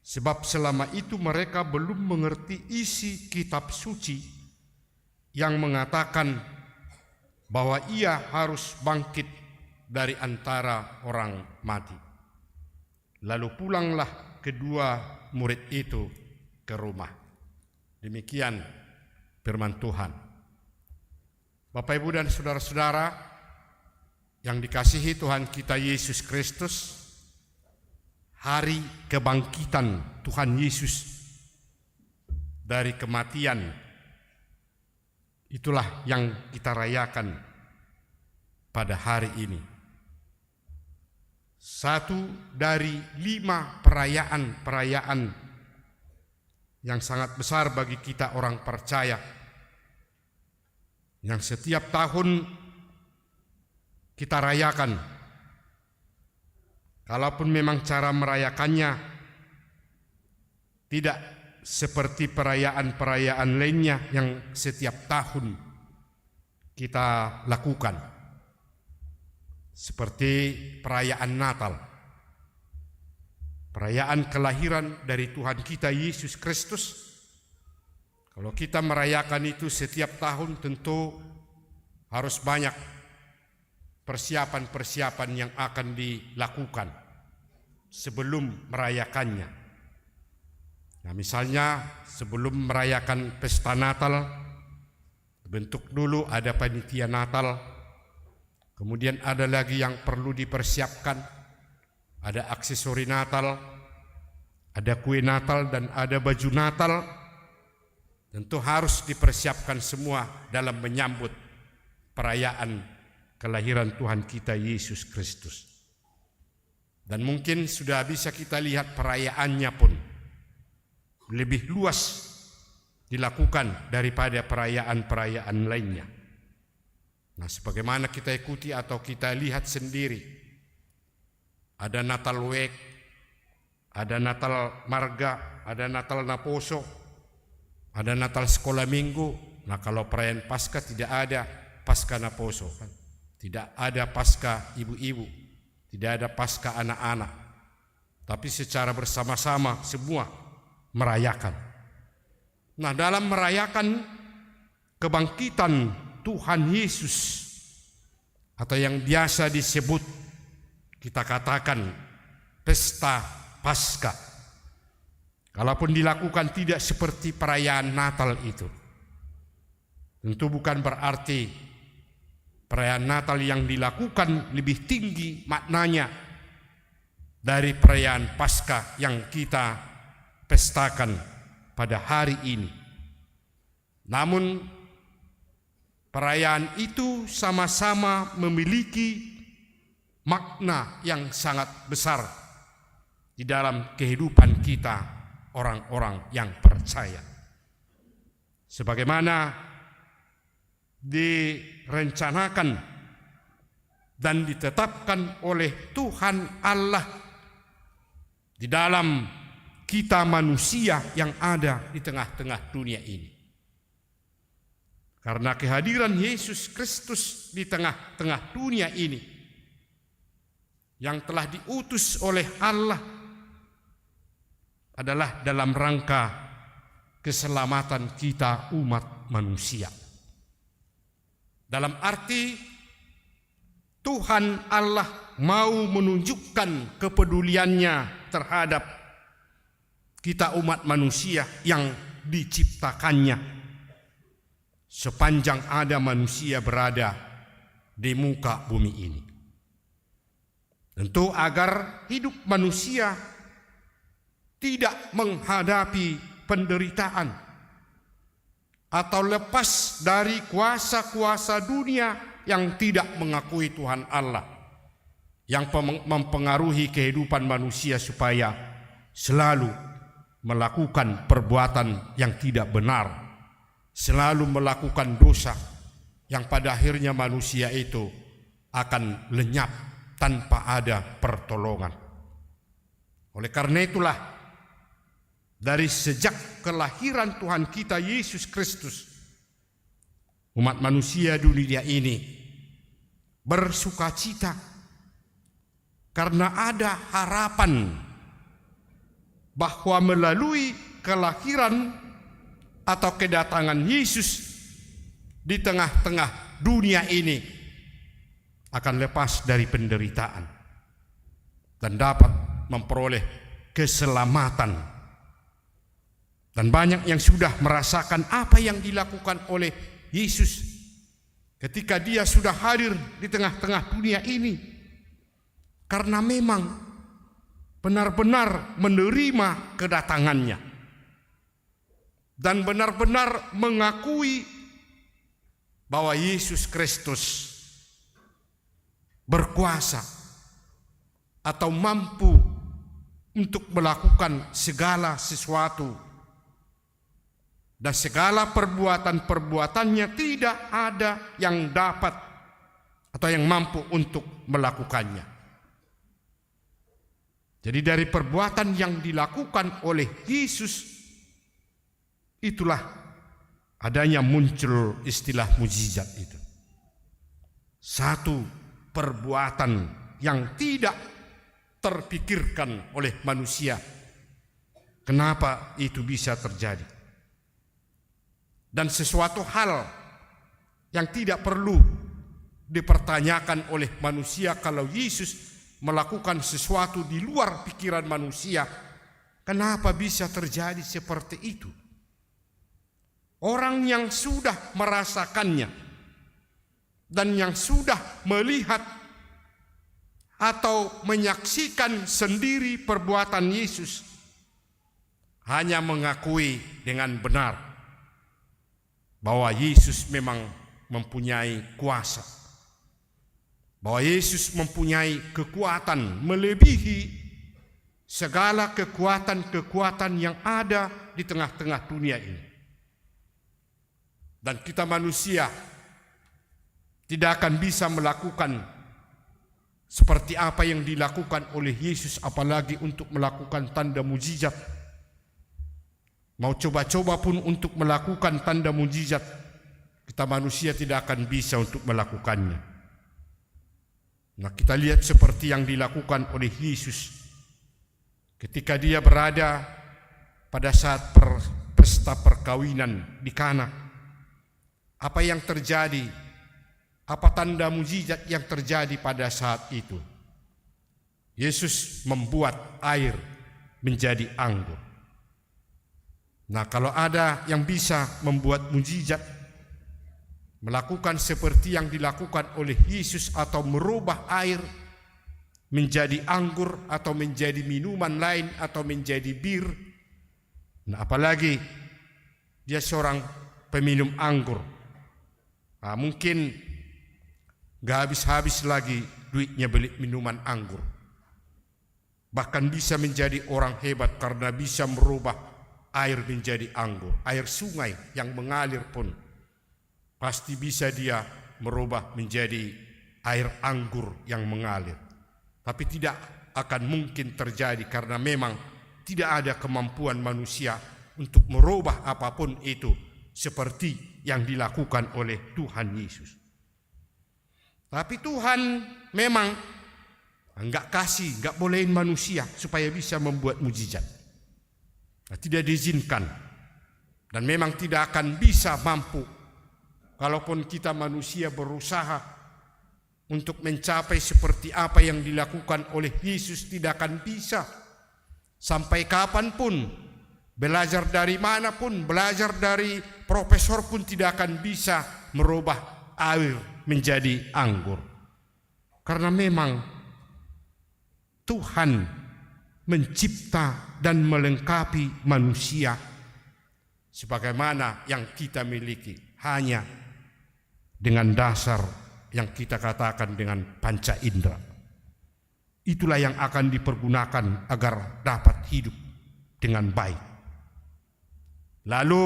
Speaker 7: Sebab selama itu mereka belum mengerti isi kitab suci yang mengatakan bahwa ia harus bangkit dari antara orang mati. Lalu pulanglah kedua murid itu ke rumah. Demikian firman Tuhan. Bapak, Ibu, dan saudara-saudara yang dikasihi Tuhan kita Yesus Kristus, hari kebangkitan Tuhan Yesus dari kematian, itulah yang kita rayakan pada hari ini. Satu dari 5 perayaan yang sangat besar bagi kita orang percaya, yang setiap tahun kita rayakan. Kalaupun memang cara merayakannya tidak seperti perayaan-perayaan lainnya yang setiap tahun kita lakukan, seperti perayaan Natal, perayaan kelahiran dari Tuhan kita Yesus Kristus. Kalau kita merayakan itu setiap tahun, tentu harus banyak persiapan-persiapan yang akan dilakukan sebelum merayakannya. Nah, misalnya sebelum merayakan pesta Natal, bentuk dulu ada panitia Natal, kemudian ada lagi yang perlu dipersiapkan, ada aksesori Natal, ada kue Natal, dan ada baju Natal. Tentu harus dipersiapkan semua dalam menyambut perayaan kelahiran Tuhan kita Yesus Kristus. Dan mungkin sudah bisa kita lihat perayaannya pun lebih luas dilakukan daripada perayaan-perayaan lainnya. Nah, sebagaimana kita ikuti atau kita lihat sendiri, ada Natal Week, ada Natal Marga, ada Natal Naposo, ada Natal sekolah minggu. Nah, kalau perayaan Paskah tidak ada Paskah Naposo, kan? Tidak ada Paskah ibu-ibu, tidak ada Paskah anak-anak, tapi secara bersama-sama semua merayakan. Nah, dalam merayakan kebangkitan Tuhan Yesus, atau yang biasa disebut, kita katakan pesta Paskah, kalaupun dilakukan tidak seperti perayaan Natal itu, tentu bukan berarti perayaan Natal yang dilakukan lebih tinggi maknanya dari perayaan Paskah yang kita pestakan pada hari ini. Namun perayaan itu sama-sama memiliki makna yang sangat besar di dalam kehidupan kita orang-orang yang percaya. Sebagaimana direncanakan dan ditetapkan oleh Tuhan Allah di dalam kita manusia yang ada di tengah-tengah dunia ini. Karena kehadiran Yesus Kristus di tengah-tengah dunia ini yang telah diutus oleh Allah adalah dalam rangka keselamatan kita umat manusia. Dalam arti Tuhan Allah mau menunjukkan kepeduliannya terhadap kita umat manusia yang diciptakannya sepanjang ada manusia berada di muka bumi ini. Tentu agar hidup manusia tidak menghadapi penderitaan atau lepas dari kuasa-kuasa dunia yang tidak mengakui Tuhan Allah, yang mempengaruhi kehidupan manusia supaya selalu melakukan perbuatan yang tidak benar, selalu melakukan dosa yang pada akhirnya manusia itu akan lenyap tanpa ada pertolongan. Oleh karena itulah, dari sejak kelahiran Tuhan kita Yesus Kristus, umat manusia dunia ini bersukacita karena ada harapan bahwa melalui kelahiran atau kedatangan Yesus di tengah-tengah dunia ini akan lepas dari penderitaan dan dapat memperoleh keselamatan. Dan banyak yang sudah merasakan apa yang dilakukan oleh Yesus ketika dia sudah hadir di tengah-tengah dunia ini, karena memang benar-benar menerima kedatangannya dan benar-benar mengakui bahwa Yesus Kristus berkuasa atau mampu untuk melakukan segala sesuatu. Dan segala perbuatan-perbuatannya tidak ada yang dapat atau yang mampu untuk melakukannya. Jadi dari perbuatan yang dilakukan oleh Yesus, itulah adanya muncul istilah mukjizat itu. Satu perbuatan yang tidak terpikirkan oleh manusia. Kenapa itu bisa terjadi? Dan sesuatu hal yang tidak perlu dipertanyakan oleh manusia kalau Yesus melakukan sesuatu di luar pikiran manusia. Kenapa bisa terjadi seperti itu? Orang yang sudah merasakannya dan yang sudah melihat atau menyaksikan sendiri perbuatan Yesus hanya mengakui dengan benar bahwa Yesus memang mempunyai kuasa, bahwa Yesus mempunyai kekuatan melebihi segala kekuatan-kekuatan yang ada di tengah-tengah dunia ini. Dan kita manusia tidak akan bisa melakukan seperti apa yang dilakukan oleh Yesus, apalagi untuk melakukan tanda mukjizat. Mau coba-coba pun untuk melakukan tanda mukjizat, kita manusia tidak akan bisa untuk melakukannya. Nah, kita lihat seperti yang dilakukan oleh Yesus ketika dia berada pada saat pesta perkawinan di Kana. Apa yang terjadi? Apa tanda mukjizat yang terjadi pada saat itu? Yesus membuat air menjadi anggur. Nah, kalau ada yang bisa membuat mukjizat, melakukan seperti yang dilakukan oleh Yesus atau merubah air menjadi anggur atau menjadi minuman lain atau menjadi bir, nah apalagi dia seorang peminum anggur, nah, mungkin gak habis-habis lagi duitnya beli minuman anggur. Bahkan bisa menjadi orang hebat karena bisa merubah air menjadi anggur. Air sungai yang mengalir pun pasti bisa dia merubah menjadi air anggur yang mengalir. Tapi tidak akan mungkin terjadi karena memang tidak ada kemampuan manusia untuk merubah apapun itu seperti yang dilakukan oleh Tuhan Yesus. Tapi Tuhan memang enggak bolehin manusia supaya bisa membuat mukjizat. Nah, tidak diizinkan dan memang tidak akan bisa mampu kalaupun kita manusia berusaha untuk mencapai seperti apa yang dilakukan oleh Yesus, tidak akan bisa. Sampai kapanpun, belajar dari manapun, belajar dari profesor pun tidak akan bisa merubah air menjadi anggur. Karena memang Tuhan mencipta dan melengkapi manusia sebagaimana yang kita miliki hanya dengan dasar yang kita katakan dengan panca indera. Itulah yang akan dipergunakan agar dapat hidup dengan baik. Lalu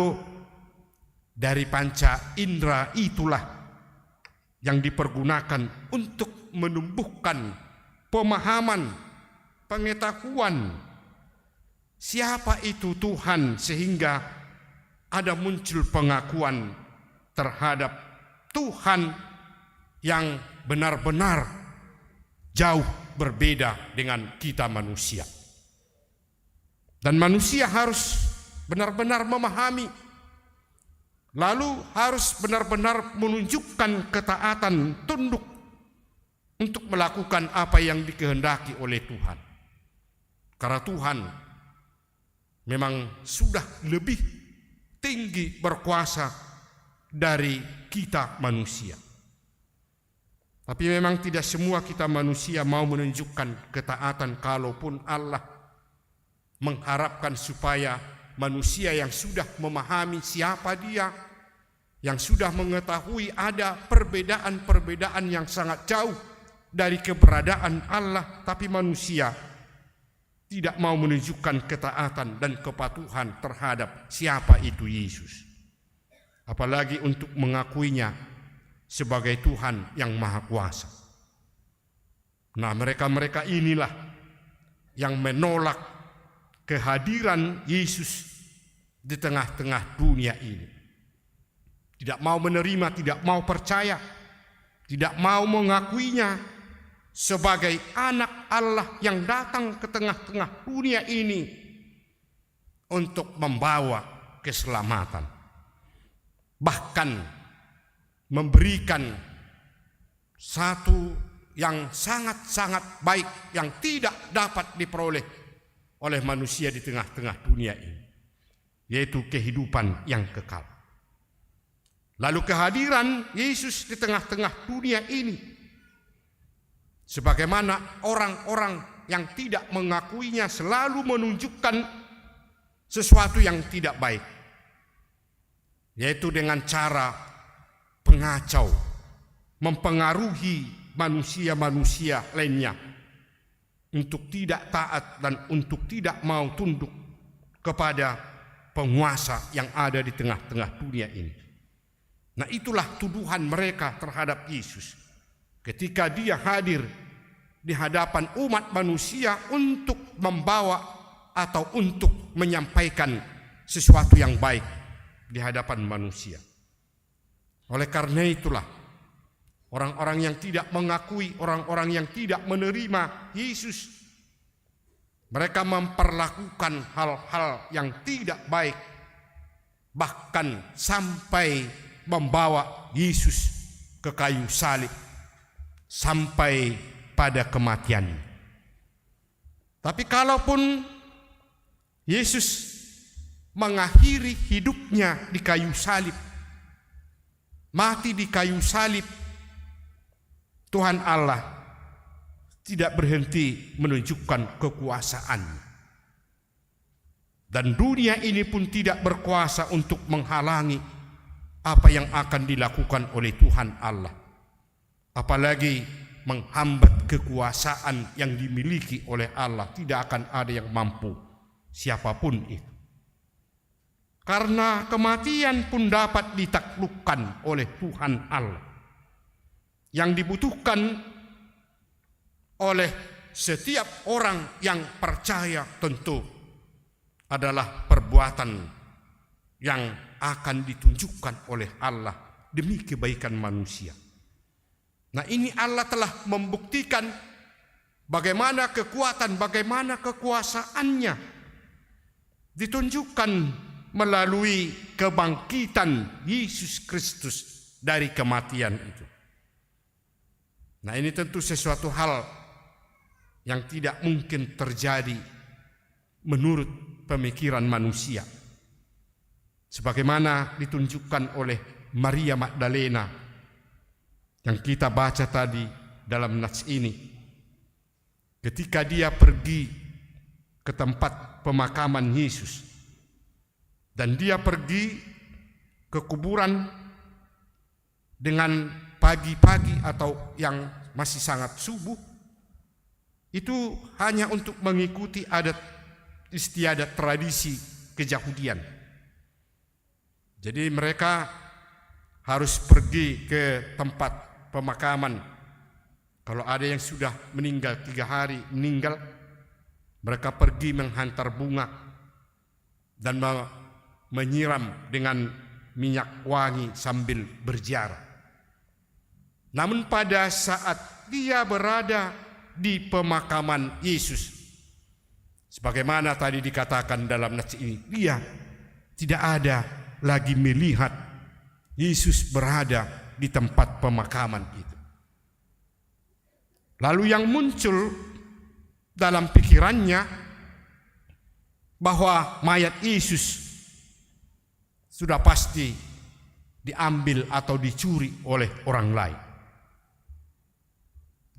Speaker 7: dari panca indera itulah yang dipergunakan untuk menumbuhkan pemahaman, pengetahuan siapa itu Tuhan, sehingga ada muncul pengakuan terhadap Tuhan yang benar-benar jauh berbeda dengan kita manusia. Dan manusia harus benar-benar memahami, lalu harus benar-benar menunjukkan ketaatan, tunduk untuk melakukan apa yang dikehendaki oleh Tuhan. Karena Tuhan memang sudah lebih tinggi berkuasa dari kita manusia. Tapi memang tidak semua kita manusia mau menunjukkan ketaatan, kalaupun Allah mengharapkan supaya manusia yang sudah memahami siapa Dia, yang sudah mengetahui ada perbedaan-perbedaan yang sangat jauh dari keberadaan Allah, tapi manusia tidak mau menunjukkan ketaatan dan kepatuhan terhadap siapa itu Yesus. Apalagi untuk mengakuinya sebagai Tuhan yang Maha Kuasa. Nah, mereka-mereka inilah yang menolak kehadiran Yesus di tengah-tengah dunia ini. Tidak mau menerima, tidak mau percaya, tidak mau mengakuinya sebagai anak Allah yang datang ke tengah-tengah dunia ini untuk membawa keselamatan. Bahkan memberikan satu yang sangat-sangat baik yang tidak dapat diperoleh oleh manusia di tengah-tengah dunia ini, yaitu kehidupan yang kekal. Lalu kehadiran Yesus di tengah-tengah dunia ini, sebagaimana orang-orang yang tidak mengakuinya selalu menunjukkan sesuatu yang tidak baik, yaitu dengan cara pengacau, mempengaruhi manusia-manusia lainnya untuk tidak taat dan untuk tidak mau tunduk kepada penguasa yang ada di tengah-tengah dunia ini. Nah, itulah tuduhan mereka terhadap Yesus ketika dia hadir di hadapan umat manusia untuk membawa atau untuk menyampaikan sesuatu yang baik di hadapan manusia. Oleh karena itulah orang-orang yang tidak mengakui, orang-orang yang tidak menerima Yesus, mereka memperlakukan hal-hal yang tidak baik, bahkan sampai membawa Yesus ke kayu salib sampai pada kematian. Tapi kalaupun Yesus mengakhiri hidupnya di kayu salib, mati di kayu salib, Tuhan Allah tidak berhenti menunjukkan kekuasaannya. Dan dunia ini pun tidak berkuasa untuk menghalangi apa yang akan dilakukan oleh Tuhan Allah, apalagi menghambat kekuasaan yang dimiliki oleh Allah. Tidak akan ada yang mampu, siapapun itu. Karena kematian pun dapat ditaklukkan oleh Tuhan Allah. Yang dibutuhkan oleh setiap orang yang percaya tentu adalah perbuatan yang akan ditunjukkan oleh Allah demi kebaikan manusia. Nah, ini Allah telah membuktikan bagaimana kekuatan, bagaimana kekuasaannya ditunjukkan melalui kebangkitan Yesus Kristus dari kematian itu. Nah, ini tentu sesuatu hal yang tidak mungkin terjadi menurut pemikiran manusia, sebagaimana ditunjukkan oleh Maria Magdalena yang kita baca tadi dalam nats ini. Ketika dia pergi ke tempat pemakaman Yesus dan dia pergi ke kuburan dengan pagi-pagi atau yang masih sangat subuh, itu hanya untuk mengikuti adat istiadat tradisi keyahudian. Jadi mereka harus pergi ke tempat pemakaman. Kalau ada yang sudah meninggal 3 hari meninggal, mereka pergi menghantar bunga dan menyiram dengan minyak wangi sambil berziarah. Namun pada saat dia berada di pemakaman Yesus, sebagaimana tadi dikatakan dalam nats ini, dia tidak ada lagi melihat Yesus berada di tempat pemakaman itu. Lalu yang muncul dalam pikirannya bahwa mayat Yesus sudah pasti diambil atau dicuri oleh orang lain.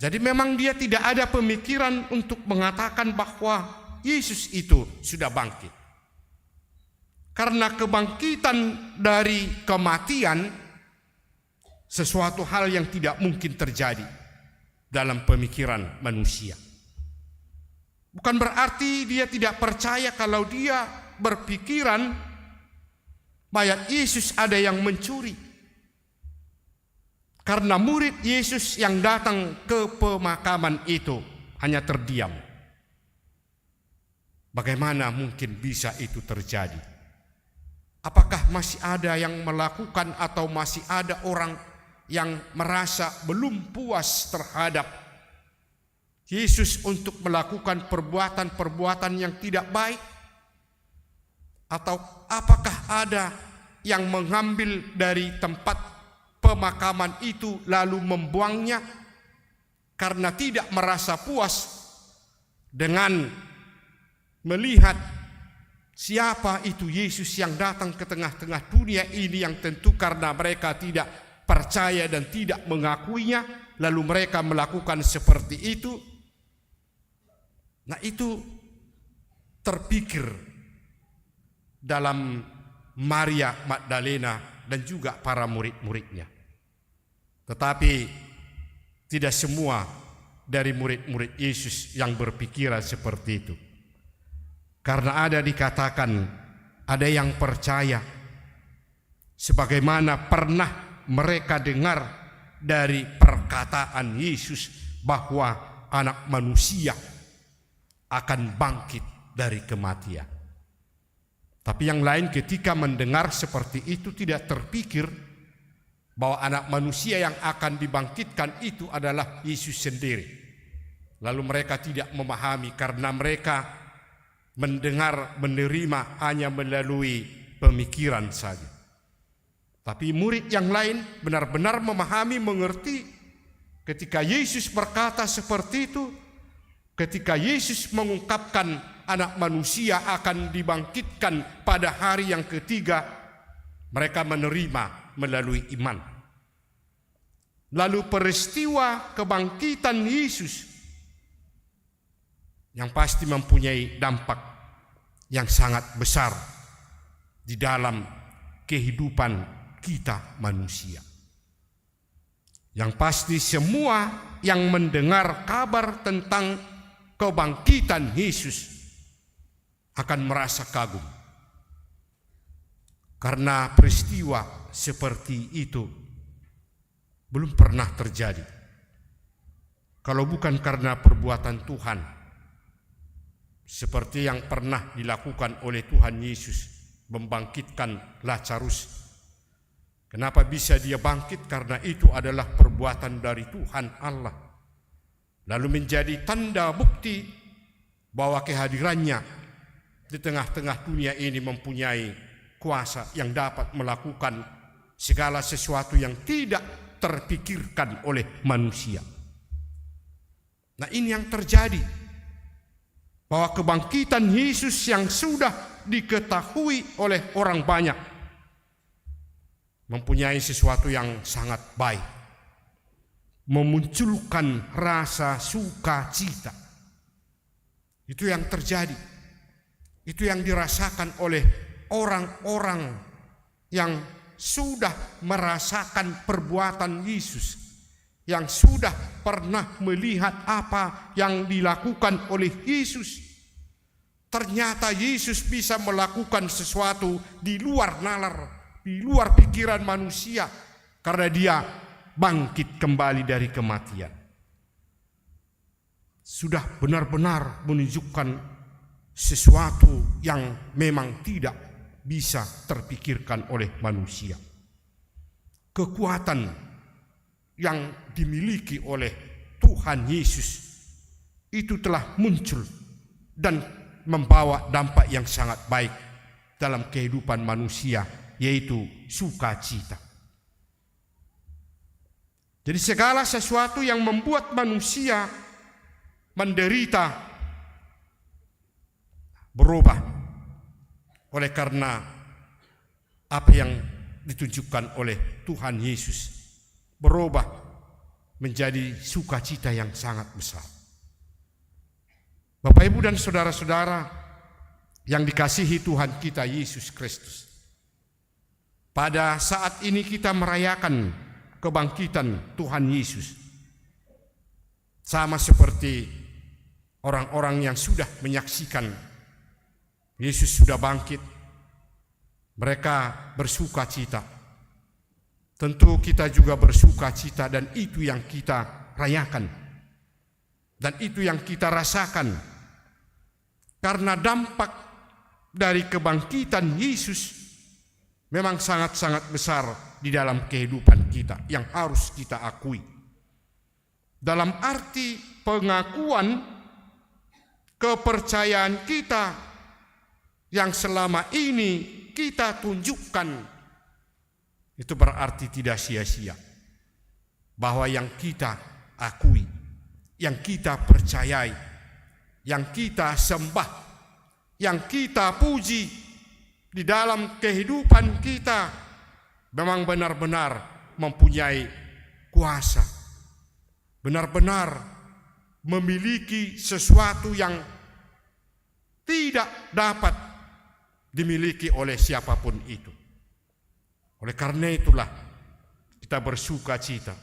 Speaker 7: Jadi memang dia tidak ada pemikiran untuk mengatakan bahwa Yesus itu sudah bangkit. Karena kebangkitan dari kematian sesuatu hal yang tidak mungkin terjadi dalam pemikiran manusia. Bukan berarti dia tidak percaya kalau dia berpikiran mayat Yesus ada yang mencuri. Karena murid Yesus yang datang ke pemakaman itu hanya terdiam. Bagaimana mungkin bisa itu terjadi? Apakah masih ada yang melakukan atau masih ada orang yang merasa belum puas terhadap Yesus untuk melakukan perbuatan-perbuatan yang tidak baik? Atau apakah ada yang mengambil dari tempat pemakaman itu lalu membuangnya karena tidak merasa puas dengan melihat siapa itu Yesus yang datang ke tengah-tengah dunia ini, yang tentu karena mereka tidak percaya dan tidak mengakuinya, lalu mereka melakukan seperti itu. Nah, itu terpikir dalam Maria Magdalena dan juga para murid-muridnya. Tetapi tidak semua dari murid-murid Yesus yang berpikiran seperti itu. Karena ada dikatakan, ada yang percaya sebagaimana pernah mereka dengar dari perkataan Yesus bahwa anak manusia akan bangkit dari kematian. Tapi yang lain ketika mendengar seperti itu tidak terpikir bahwa anak manusia yang akan dibangkitkan itu adalah Yesus sendiri. Lalu mereka tidak memahami karena mereka mendengar, menerima hanya melalui pemikiran saja. Tapi murid yang lain benar-benar memahami, mengerti ketika Yesus berkata seperti itu, ketika Yesus mengungkapkan anak manusia akan dibangkitkan pada hari yang ketiga, mereka menerima melalui iman. Lalu peristiwa kebangkitan Yesus yang pasti mempunyai dampak yang sangat besar di dalam kehidupan kita manusia. Yang pasti semua yang mendengar kabar tentang kebangkitan Yesus akan merasa kagum. Karena peristiwa seperti itu belum pernah terjadi. Kalau bukan karena perbuatan Tuhan, seperti yang pernah dilakukan oleh Tuhan Yesus, membangkitkan Lazarus. Kenapa bisa dia bangkit? Karena itu adalah perbuatan dari Tuhan Allah. Lalu menjadi tanda bukti bahwa kehadirannya di tengah-tengah dunia ini mempunyai kuasa yang dapat melakukan segala sesuatu yang tidak terpikirkan oleh manusia. Nah, ini yang terjadi. Bahwa kebangkitan Yesus yang sudah diketahui oleh orang banyak mempunyai sesuatu yang sangat baik, memunculkan rasa sukacita. Itu yang terjadi, itu yang dirasakan oleh orang-orang yang sudah merasakan perbuatan Yesus, yang sudah pernah melihat apa yang dilakukan oleh Yesus. Ternyata Yesus bisa melakukan sesuatu di luar nalar, di luar pikiran manusia, karena dia bangkit kembali dari kematian. Sudah benar-benar menunjukkan sesuatu yang memang tidak bisa terpikirkan oleh manusia. Kekuatan yang dimiliki oleh Tuhan Yesus itu telah muncul dan membawa dampak yang sangat baik dalam kehidupan manusia, yaitu sukacita. Jadi segala sesuatu yang membuat manusia menderita berubah oleh karena apa yang ditunjukkan oleh Tuhan Yesus, berubah menjadi sukacita yang sangat besar. Bapak, Ibu, dan saudara-saudara yang dikasihi Tuhan kita Yesus Kristus, pada saat ini kita merayakan kebangkitan Tuhan Yesus, sama seperti orang-orang yang sudah menyaksikan Yesus sudah bangkit. Mereka bersukacita. tentu kita juga bersuka cita, dan itu yang kita rayakan. Dan itu yang kita rasakan. Karena dampak dari kebangkitan Yesus memang sangat-sangat besar di dalam kehidupan kita yang harus kita akui. Dalam arti pengakuan kepercayaan kita yang selama ini kita tunjukkan, itu berarti tidak sia-sia. Bahwa yang kita akui, yang kita percayai, yang kita sembah, yang kita puji di dalam kehidupan kita memang benar-benar mempunyai kuasa, benar-benar memiliki sesuatu yang tidak dapat dimiliki oleh siapapun itu. Oleh karena itulah kita bersuka cita,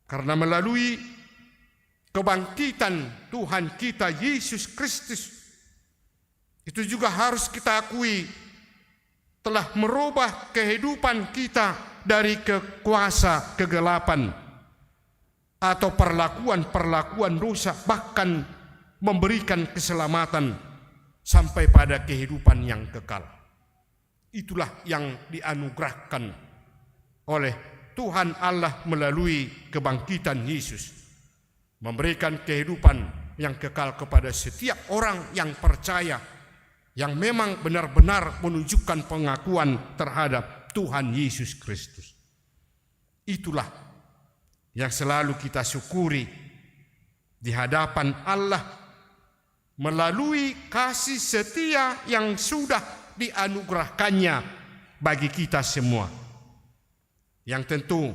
Speaker 7: karena melalui kebangkitan Tuhan kita Yesus Kristus, itu juga harus kita akui telah merubah kehidupan kita dari kuasa kegelapan atau perlakuan-perlakuan dosa, bahkan memberikan keselamatan sampai pada kehidupan yang kekal. Itulah yang dianugerahkan oleh Tuhan Allah melalui kebangkitan Yesus, memberikan kehidupan yang kekal kepada setiap orang yang percaya, yang memang benar-benar menunjukkan pengakuan terhadap Tuhan Yesus Kristus. Itulah yang selalu kita syukuri di hadapan Allah melalui kasih setia yang sudah dianugerahkannya bagi kita semua, yang tentu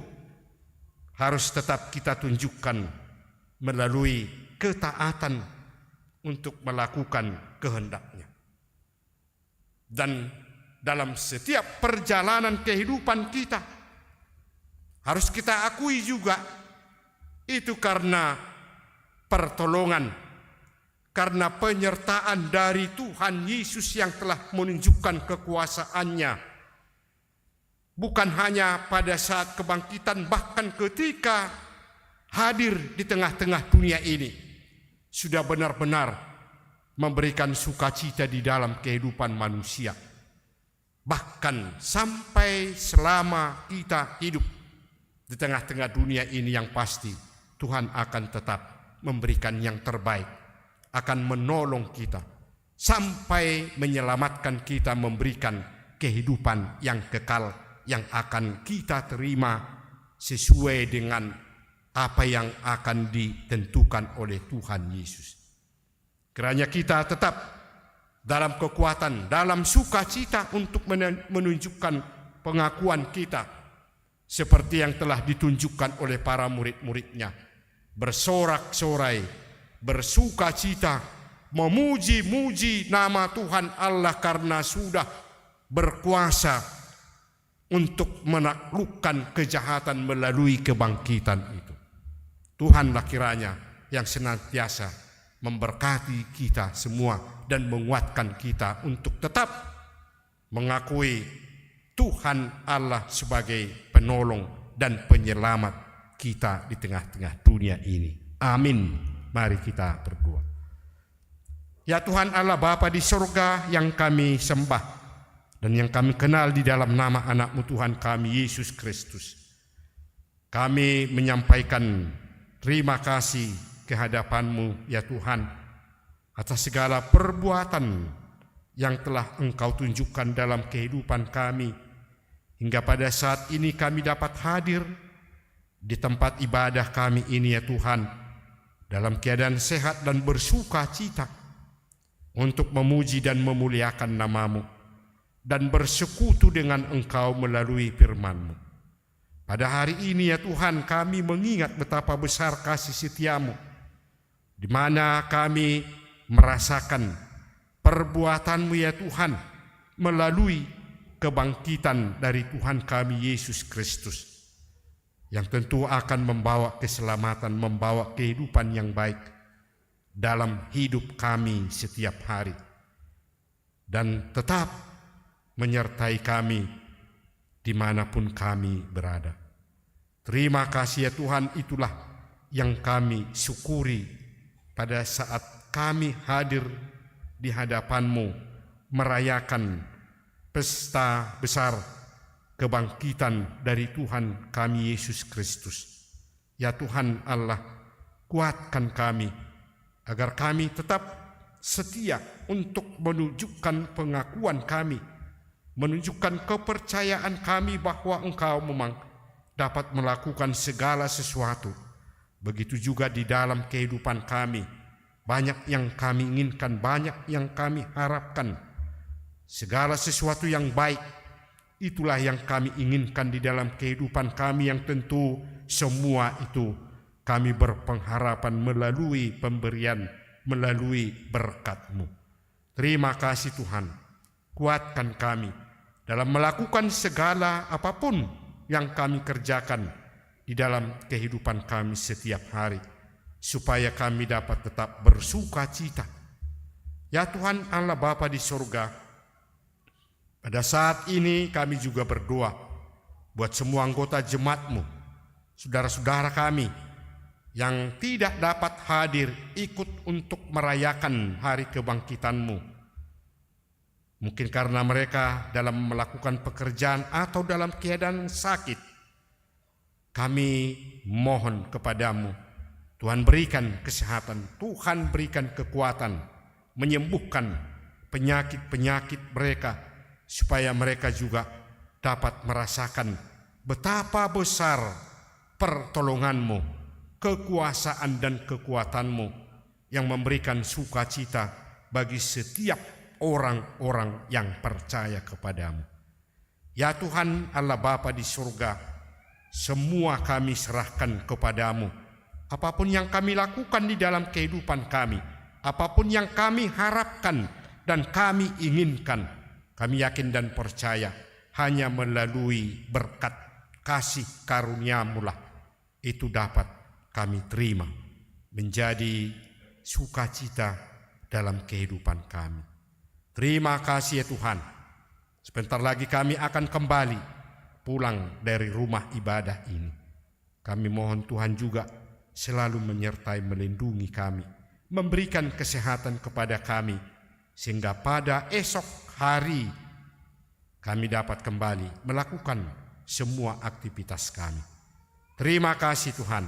Speaker 7: harus tetap kita tunjukkan melalui ketaatan untuk melakukan kehendak-Nya. Dan dalam setiap perjalanan kehidupan kita harus kita akui juga itu karena pertolongan, karena penyertaan dari Tuhan Yesus yang telah menunjukkan kekuasaan-Nya. Bukan hanya pada saat kebangkitan, bahkan ketika hadir di tengah-tengah dunia ini, sudah benar-benar memberikan sukacita di dalam kehidupan manusia. Bahkan sampai selama kita hidup di tengah-tengah dunia ini, yang pasti Tuhan akan tetap memberikan yang terbaik, akan menolong kita sampai menyelamatkan kita, memberikan kehidupan yang kekal yang akan kita terima sesuai dengan apa yang akan ditentukan oleh Tuhan Yesus. Kiranya kita tetap dalam kekuatan, dalam sukacita untuk menunjukkan pengakuan kita seperti yang telah ditunjukkan oleh para murid-murid-Nya. Bersorak-sorai, bersukacita, memuji-muji nama Tuhan Allah karena sudah berkuasa untuk menaklukkan kejahatan melalui kebangkitan itu. Tuhanlah kiranya yang senantiasa memberkati kita semua dan menguatkan kita untuk tetap mengakui Tuhan Allah sebagai penolong dan penyelamat kita di tengah-tengah dunia ini. Amin. Mari kita berdoa. Ya Tuhan Allah Bapa di surga yang kami sembah dan yang kami kenal di dalam nama anak-Mu Tuhan kami Yesus Kristus, kami menyampaikan terima kasih kehadapan-Mu ya Tuhan atas segala perbuatan yang telah Engkau tunjukkan dalam kehidupan kami, hingga pada saat ini kami dapat hadir di tempat ibadah kami ini ya Tuhan, dalam keadaan sehat dan bersuka cita untuk memuji dan memuliakan nama-Mu dan bersekutu dengan Engkau melalui firman-Mu. Pada hari ini ya Tuhan, kami mengingat betapa besar kasih setia-Mu, di mana kami merasakan perbuatan-Mu ya Tuhan melalui kebangkitan dari Tuhan kami Yesus Kristus, yang tentu akan membawa keselamatan, membawa kehidupan yang baik dalam hidup kami setiap hari, dan tetap menyertai kami di dimanapun kami berada. Terima kasih ya Tuhan, itulah yang kami syukuri pada saat kami hadir di hadapan-Mu merayakan pesta besar kebangkitan dari Tuhan kami Yesus Kristus. Ya Tuhan Allah, kuatkan kami agar kami tetap setia untuk menunjukkan pengakuan kami, menunjukkan kepercayaan kami bahwa Engkau memang dapat melakukan segala sesuatu. Begitu juga di dalam kehidupan kami, banyak yang kami inginkan, banyak yang kami harapkan. Segala sesuatu yang baik, itulah yang kami inginkan di dalam kehidupan kami, yang tentu semua itu kami berpengharapan melalui pemberian, melalui berkat-Mu. Terima kasih Tuhan, kuatkan kami dalam melakukan segala apapun yang kami kerjakan di dalam kehidupan kami setiap hari, supaya kami dapat tetap bersuka cita. Ya Tuhan Allah Bapa di surga, pada saat ini kami juga berdoa buat semua anggota jemaat-Mu, saudara-saudara kami yang tidak dapat hadir ikut untuk merayakan hari kebangkitan-Mu. Mungkin karena mereka dalam melakukan pekerjaan atau dalam keadaan sakit. Kami mohon kepadamu, Tuhan berikan kesehatan, Tuhan berikan kekuatan, menyembuhkan penyakit-penyakit mereka, supaya mereka juga dapat merasakan betapa besar pertolongan-Mu, kekuasaan dan kekuatan-Mu yang memberikan sukacita bagi setiap orang-orang yang percaya kepadamu. Ya Tuhan Allah Bapa di surga, semua kami serahkan kepadamu. Apapun yang kami lakukan di dalam kehidupan kami, apapun yang kami harapkan dan kami inginkan, kami yakin dan percaya hanya melalui berkat kasih karunia-Mu lah itu dapat kami terima menjadi sukacita dalam kehidupan kami. Terima kasih ya Tuhan. Sebentar lagi kami akan kembali pulang dari rumah ibadah ini. Kami mohon Tuhan juga selalu menyertai melindungi kami, memberikan kesehatan kepada kami, sehingga pada esok hari kami dapat kembali melakukan semua aktivitas kami. Terima kasih Tuhan.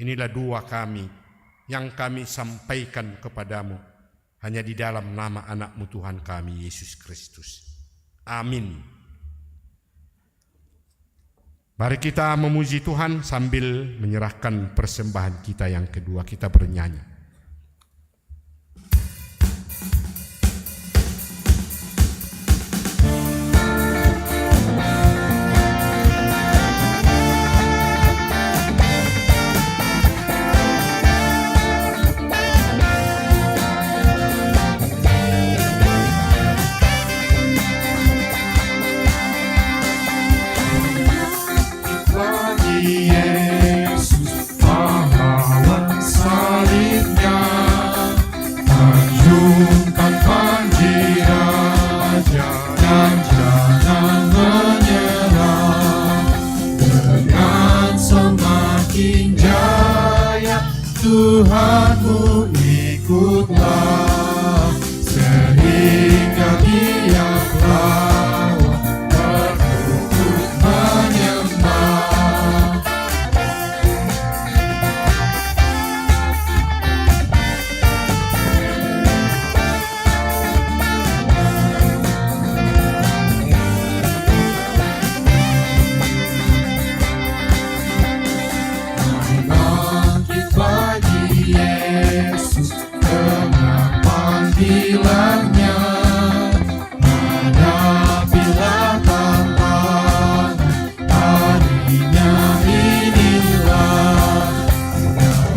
Speaker 7: Inilah doa kami yang kami sampaikan kepadamu hanya di dalam nama anak-Mu Tuhan kami Yesus Kristus. Amin. Mari kita memuji Tuhan sambil menyerahkan persembahan kita yang kedua. Kita bernyanyi.
Speaker 4: Yesus pahlawan salibnya, tanjungkan panji raja dan jangan menyerah. Dengan semakin jaya Tuhanmu ikutlah, sehingga tiap lawan berlutut menyembah. Yesus dengan panggilannya, hadapilah tantangan, harinya inilah.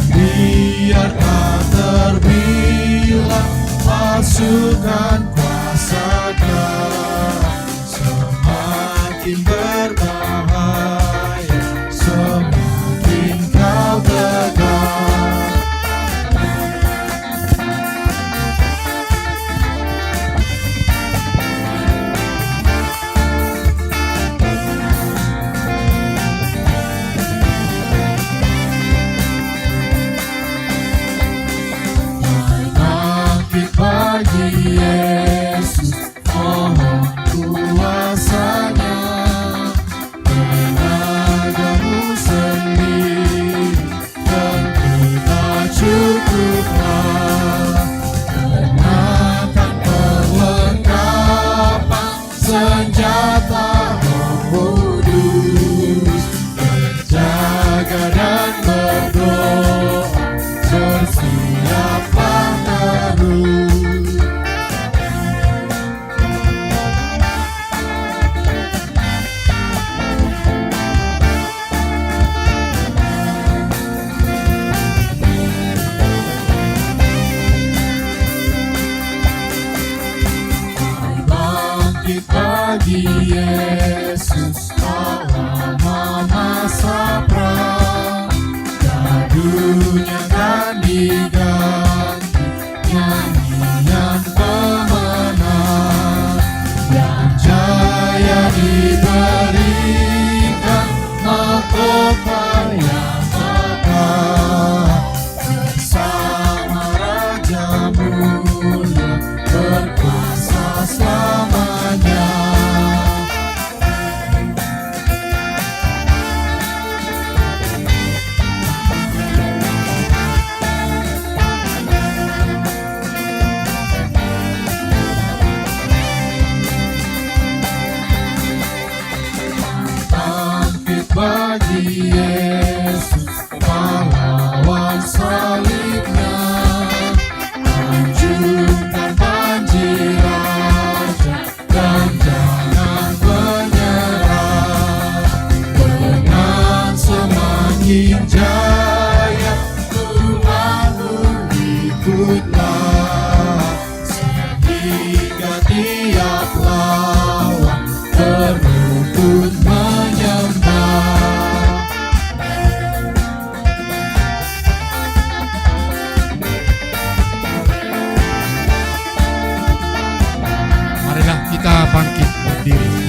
Speaker 4: Biarkan terbilang pasukan kuasa jahat, semakin berbahaya, semakin kau tegar. Yesus, mohon kuasanya, tenagamu sendiri dan kita cukuplah. Kenakan perlengkapan senjata Roh Kudus, berjaga dan berdoa, bersiaplah terus. Bangkit bagi Yesus, pahlawan masa perang. Gadunya kan diganti nyanyian pemenang. Yang jaya diberikan mahkota yang megah, bersama Raja mulia berkuasa selamanya. Bangkit bagi Yesus, pahlawan salibnya. Lanjutkan banjir raja dan jangan menyerah. Dengan semakin jaya Tuhanmu ikutlah, sehingga tiap lawan berlutut menyembah.
Speaker 7: Marilah kita bangkit berdiri.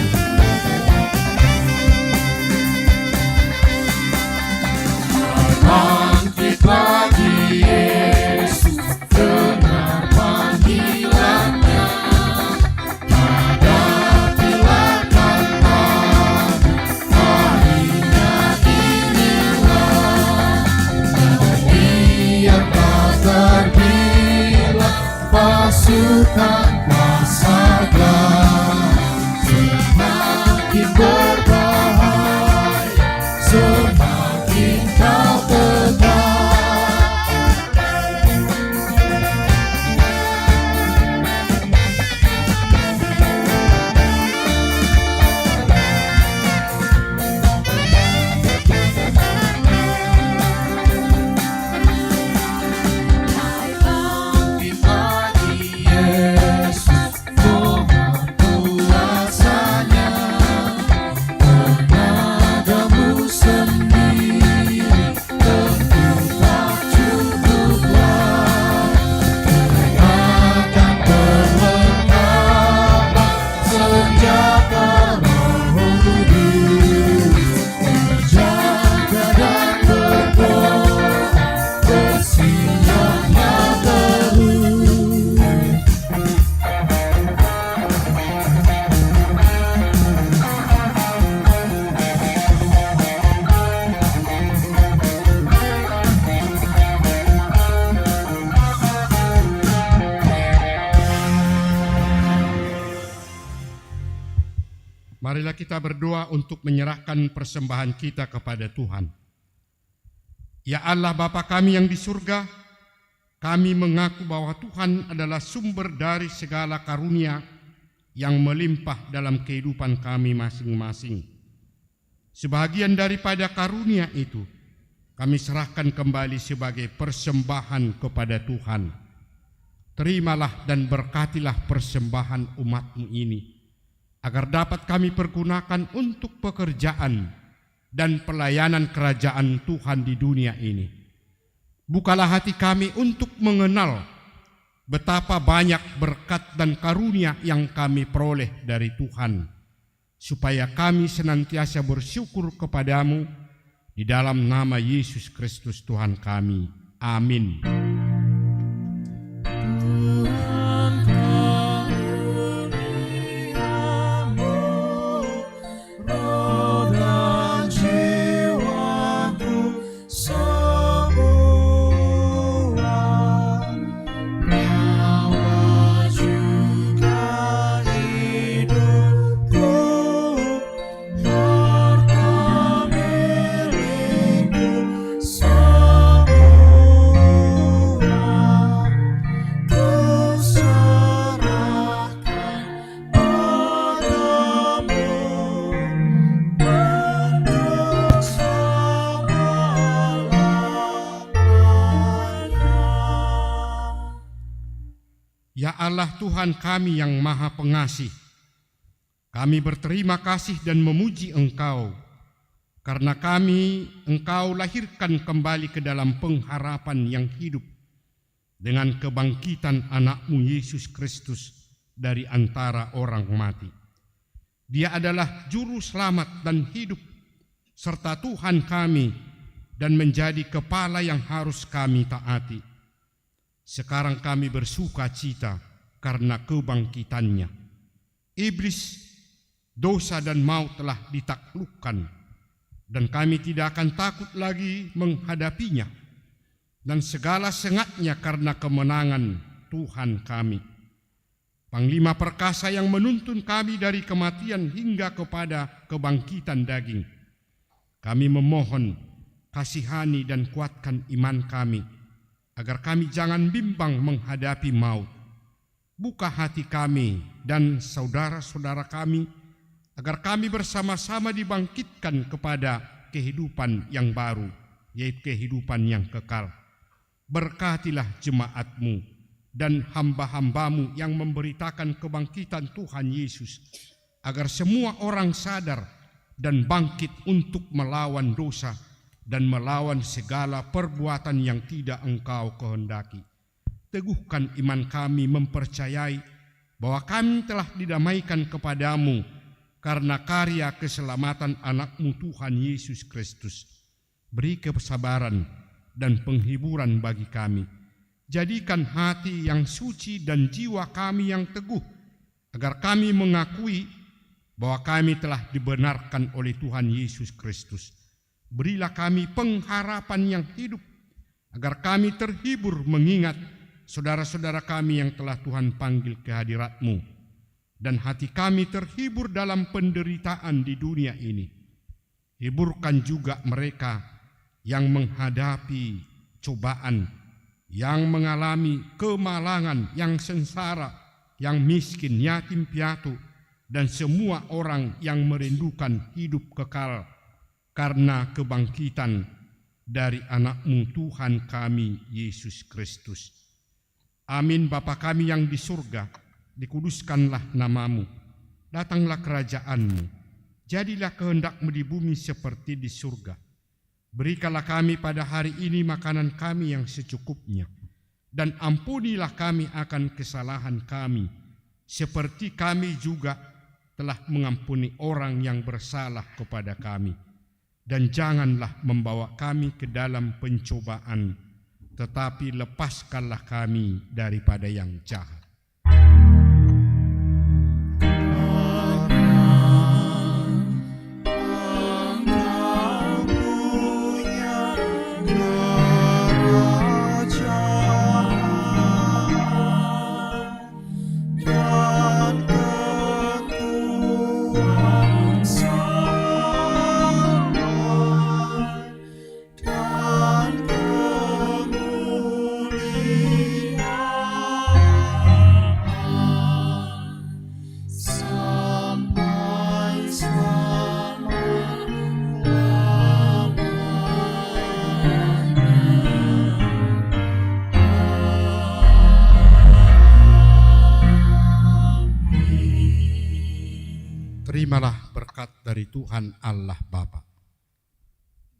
Speaker 4: Bangkit lagi Yesus, dengar panggilannya. Hadapilah tantangan, harinya inilah. Biar tak terbilang pasukan kuasa, semakin berbahaya, semakin kau tegak. Bangkit lagi Yesus, mohon kuasanya, tenagamu sendiri tentu tak cukuplah. Kenakan perlengkapan senjata Roh Kudus, berjaga dan berdoa, bersiaplah terus.
Speaker 7: Marilah kita berdoa untuk menyerahkan persembahan kita kepada Tuhan. Ya Allah Bapa kami yang di surga, kami mengaku bahwa Tuhan adalah sumber dari segala karunia yang melimpah dalam kehidupan kami masing-masing. Sebagian daripada karunia itu kami serahkan kembali sebagai persembahan kepada Tuhan. Terimalah dan berkatilah persembahan umat-Mu ini, agar dapat kami pergunakan untuk pekerjaan dan pelayanan kerajaan Tuhan di dunia ini. Bukalah hati kami untuk mengenal betapa banyak berkat dan karunia yang kami peroleh dari Tuhan, supaya kami senantiasa bersyukur kepadamu di dalam nama Yesus Kristus Tuhan kami. Amin.
Speaker 4: Tuhan
Speaker 7: Ya Allah Tuhan kami yang Maha Pengasih, kami berterima kasih dan memuji Engkau, karena Engkau lahirkan kembali ke dalam pengharapan yang hidup dengan kebangkitan anak-Mu Yesus Kristus dari antara orang mati. Dia adalah juru selamat dan hidup, serta Tuhan kami, dan menjadi kepala yang harus kami taati. Sekarang kami bersuka cita karena kebangkitannya. Iblis, dosa dan maut telah ditaklukkan, dan kami tidak akan takut lagi menghadapinya dan segala sengatnya karena kemenangan Tuhan kami. Panglima perkasa yang menuntun kami dari kematian hingga kepada kebangkitan daging. Kami memohon, kasihani dan kuatkan iman kami, agar kami jangan bimbang menghadapi maut. Buka hati kami dan saudara-saudara kami, agar kami bersama-sama dibangkitkan kepada kehidupan yang baru, yaitu kehidupan yang kekal. Berkatilah jemaat-Mu dan hamba-hamba-Mu yang memberitakan kebangkitan Tuhan Yesus, agar semua orang sadar dan bangkit untuk melawan dosa dan melawan segala perbuatan yang tidak Engkau kehendaki. Teguhkan iman kami mempercayai bahwa kami telah didamaikan kepadamu karena karya keselamatan anak-Mu Tuhan Yesus Kristus. Beri kesabaran dan penghiburan bagi kami. Jadikan hati yang suci dan jiwa kami yang teguh, agar kami mengakui bahwa kami telah dibenarkan oleh Tuhan Yesus Kristus. Berilah kami pengharapan yang hidup, agar kami terhibur mengingat saudara-saudara kami yang telah Tuhan panggil ke hadirat-Mu, dan hati kami terhibur dalam penderitaan di dunia ini. Hiburkan juga mereka yang menghadapi cobaan, yang mengalami kemalangan, yang sengsara, yang miskin, yatim piatu, dan semua orang yang merindukan hidup kekal karena kebangkitan dari anak-Mu Tuhan kami Yesus Kristus. Amin. Bapa kami yang di surga, dikuduskanlah nama-Mu, datanglah kerajaan-Mu, jadilah kehendak-Mu di bumi seperti di surga. Berikanlah kami pada hari ini makanan kami yang secukupnya, dan ampunilah kami akan kesalahan kami, seperti kami juga telah mengampuni orang yang bersalah kepada kami. Dan janganlah membawa kami ke dalam pencobaan, tetapi lepaskanlah kami daripada yang jahat. Terimalah berkat dari Tuhan Allah Bapa.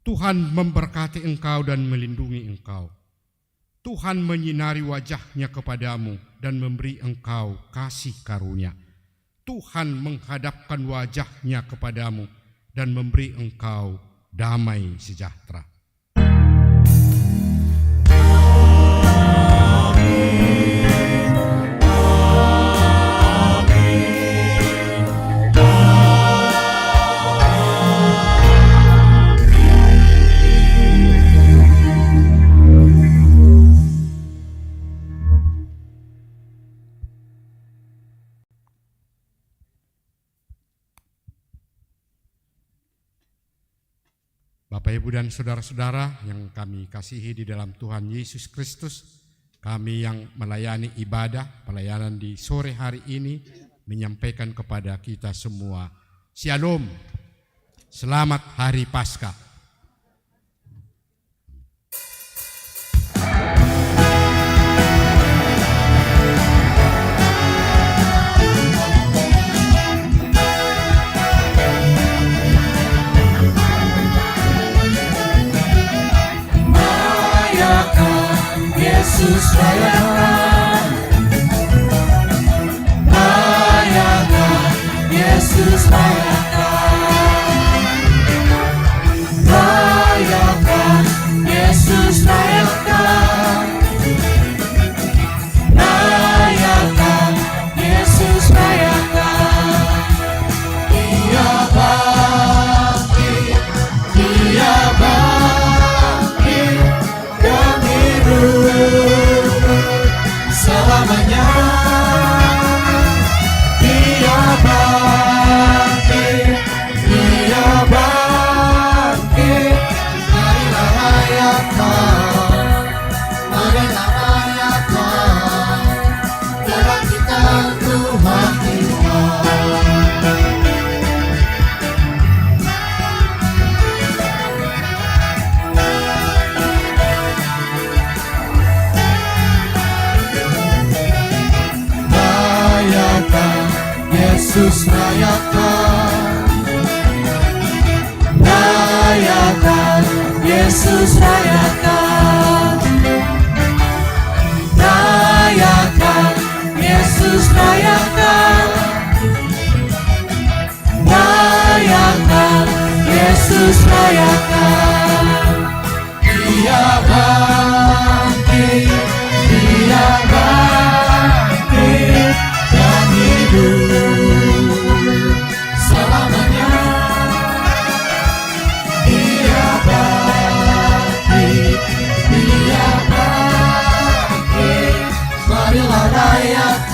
Speaker 7: Tuhan memberkati engkau dan melindungi engkau. Tuhan menyinari wajah-Nya kepadamu dan memberi engkau kasih karunia. Tuhan menghadapkan wajah-Nya kepadamu dan memberi engkau damai sejahtera. Bapak, Ibu, dan saudara-saudara yang kami kasihi di dalam Tuhan Yesus Kristus, kami yang melayani ibadah, pelayanan di sore hari ini menyampaikan kepada kita semua, Shalom, selamat Hari Paskah.
Speaker 4: Yesus rayakan, rayakan, Yesus rayakan, rayakan, Yesus rayakan, rayakan, Yesus rayakan. Dia bangkit, Dia bangkit dan hidup selamanya. Dia bangkit, Dia bangkit. Marilah rayakan, marilah rayakan kebangkitan Tuhan kita. Rayakan, Yesus rayakan, rayakan, Yesus rayakan, rayakan, Yesus rayakan, rayakan, Yesus rayakan. Dia bangkit, Dia bangkit dan hidup selamanya. Dia bangkit, Dia bangkit. Marilah rayakan,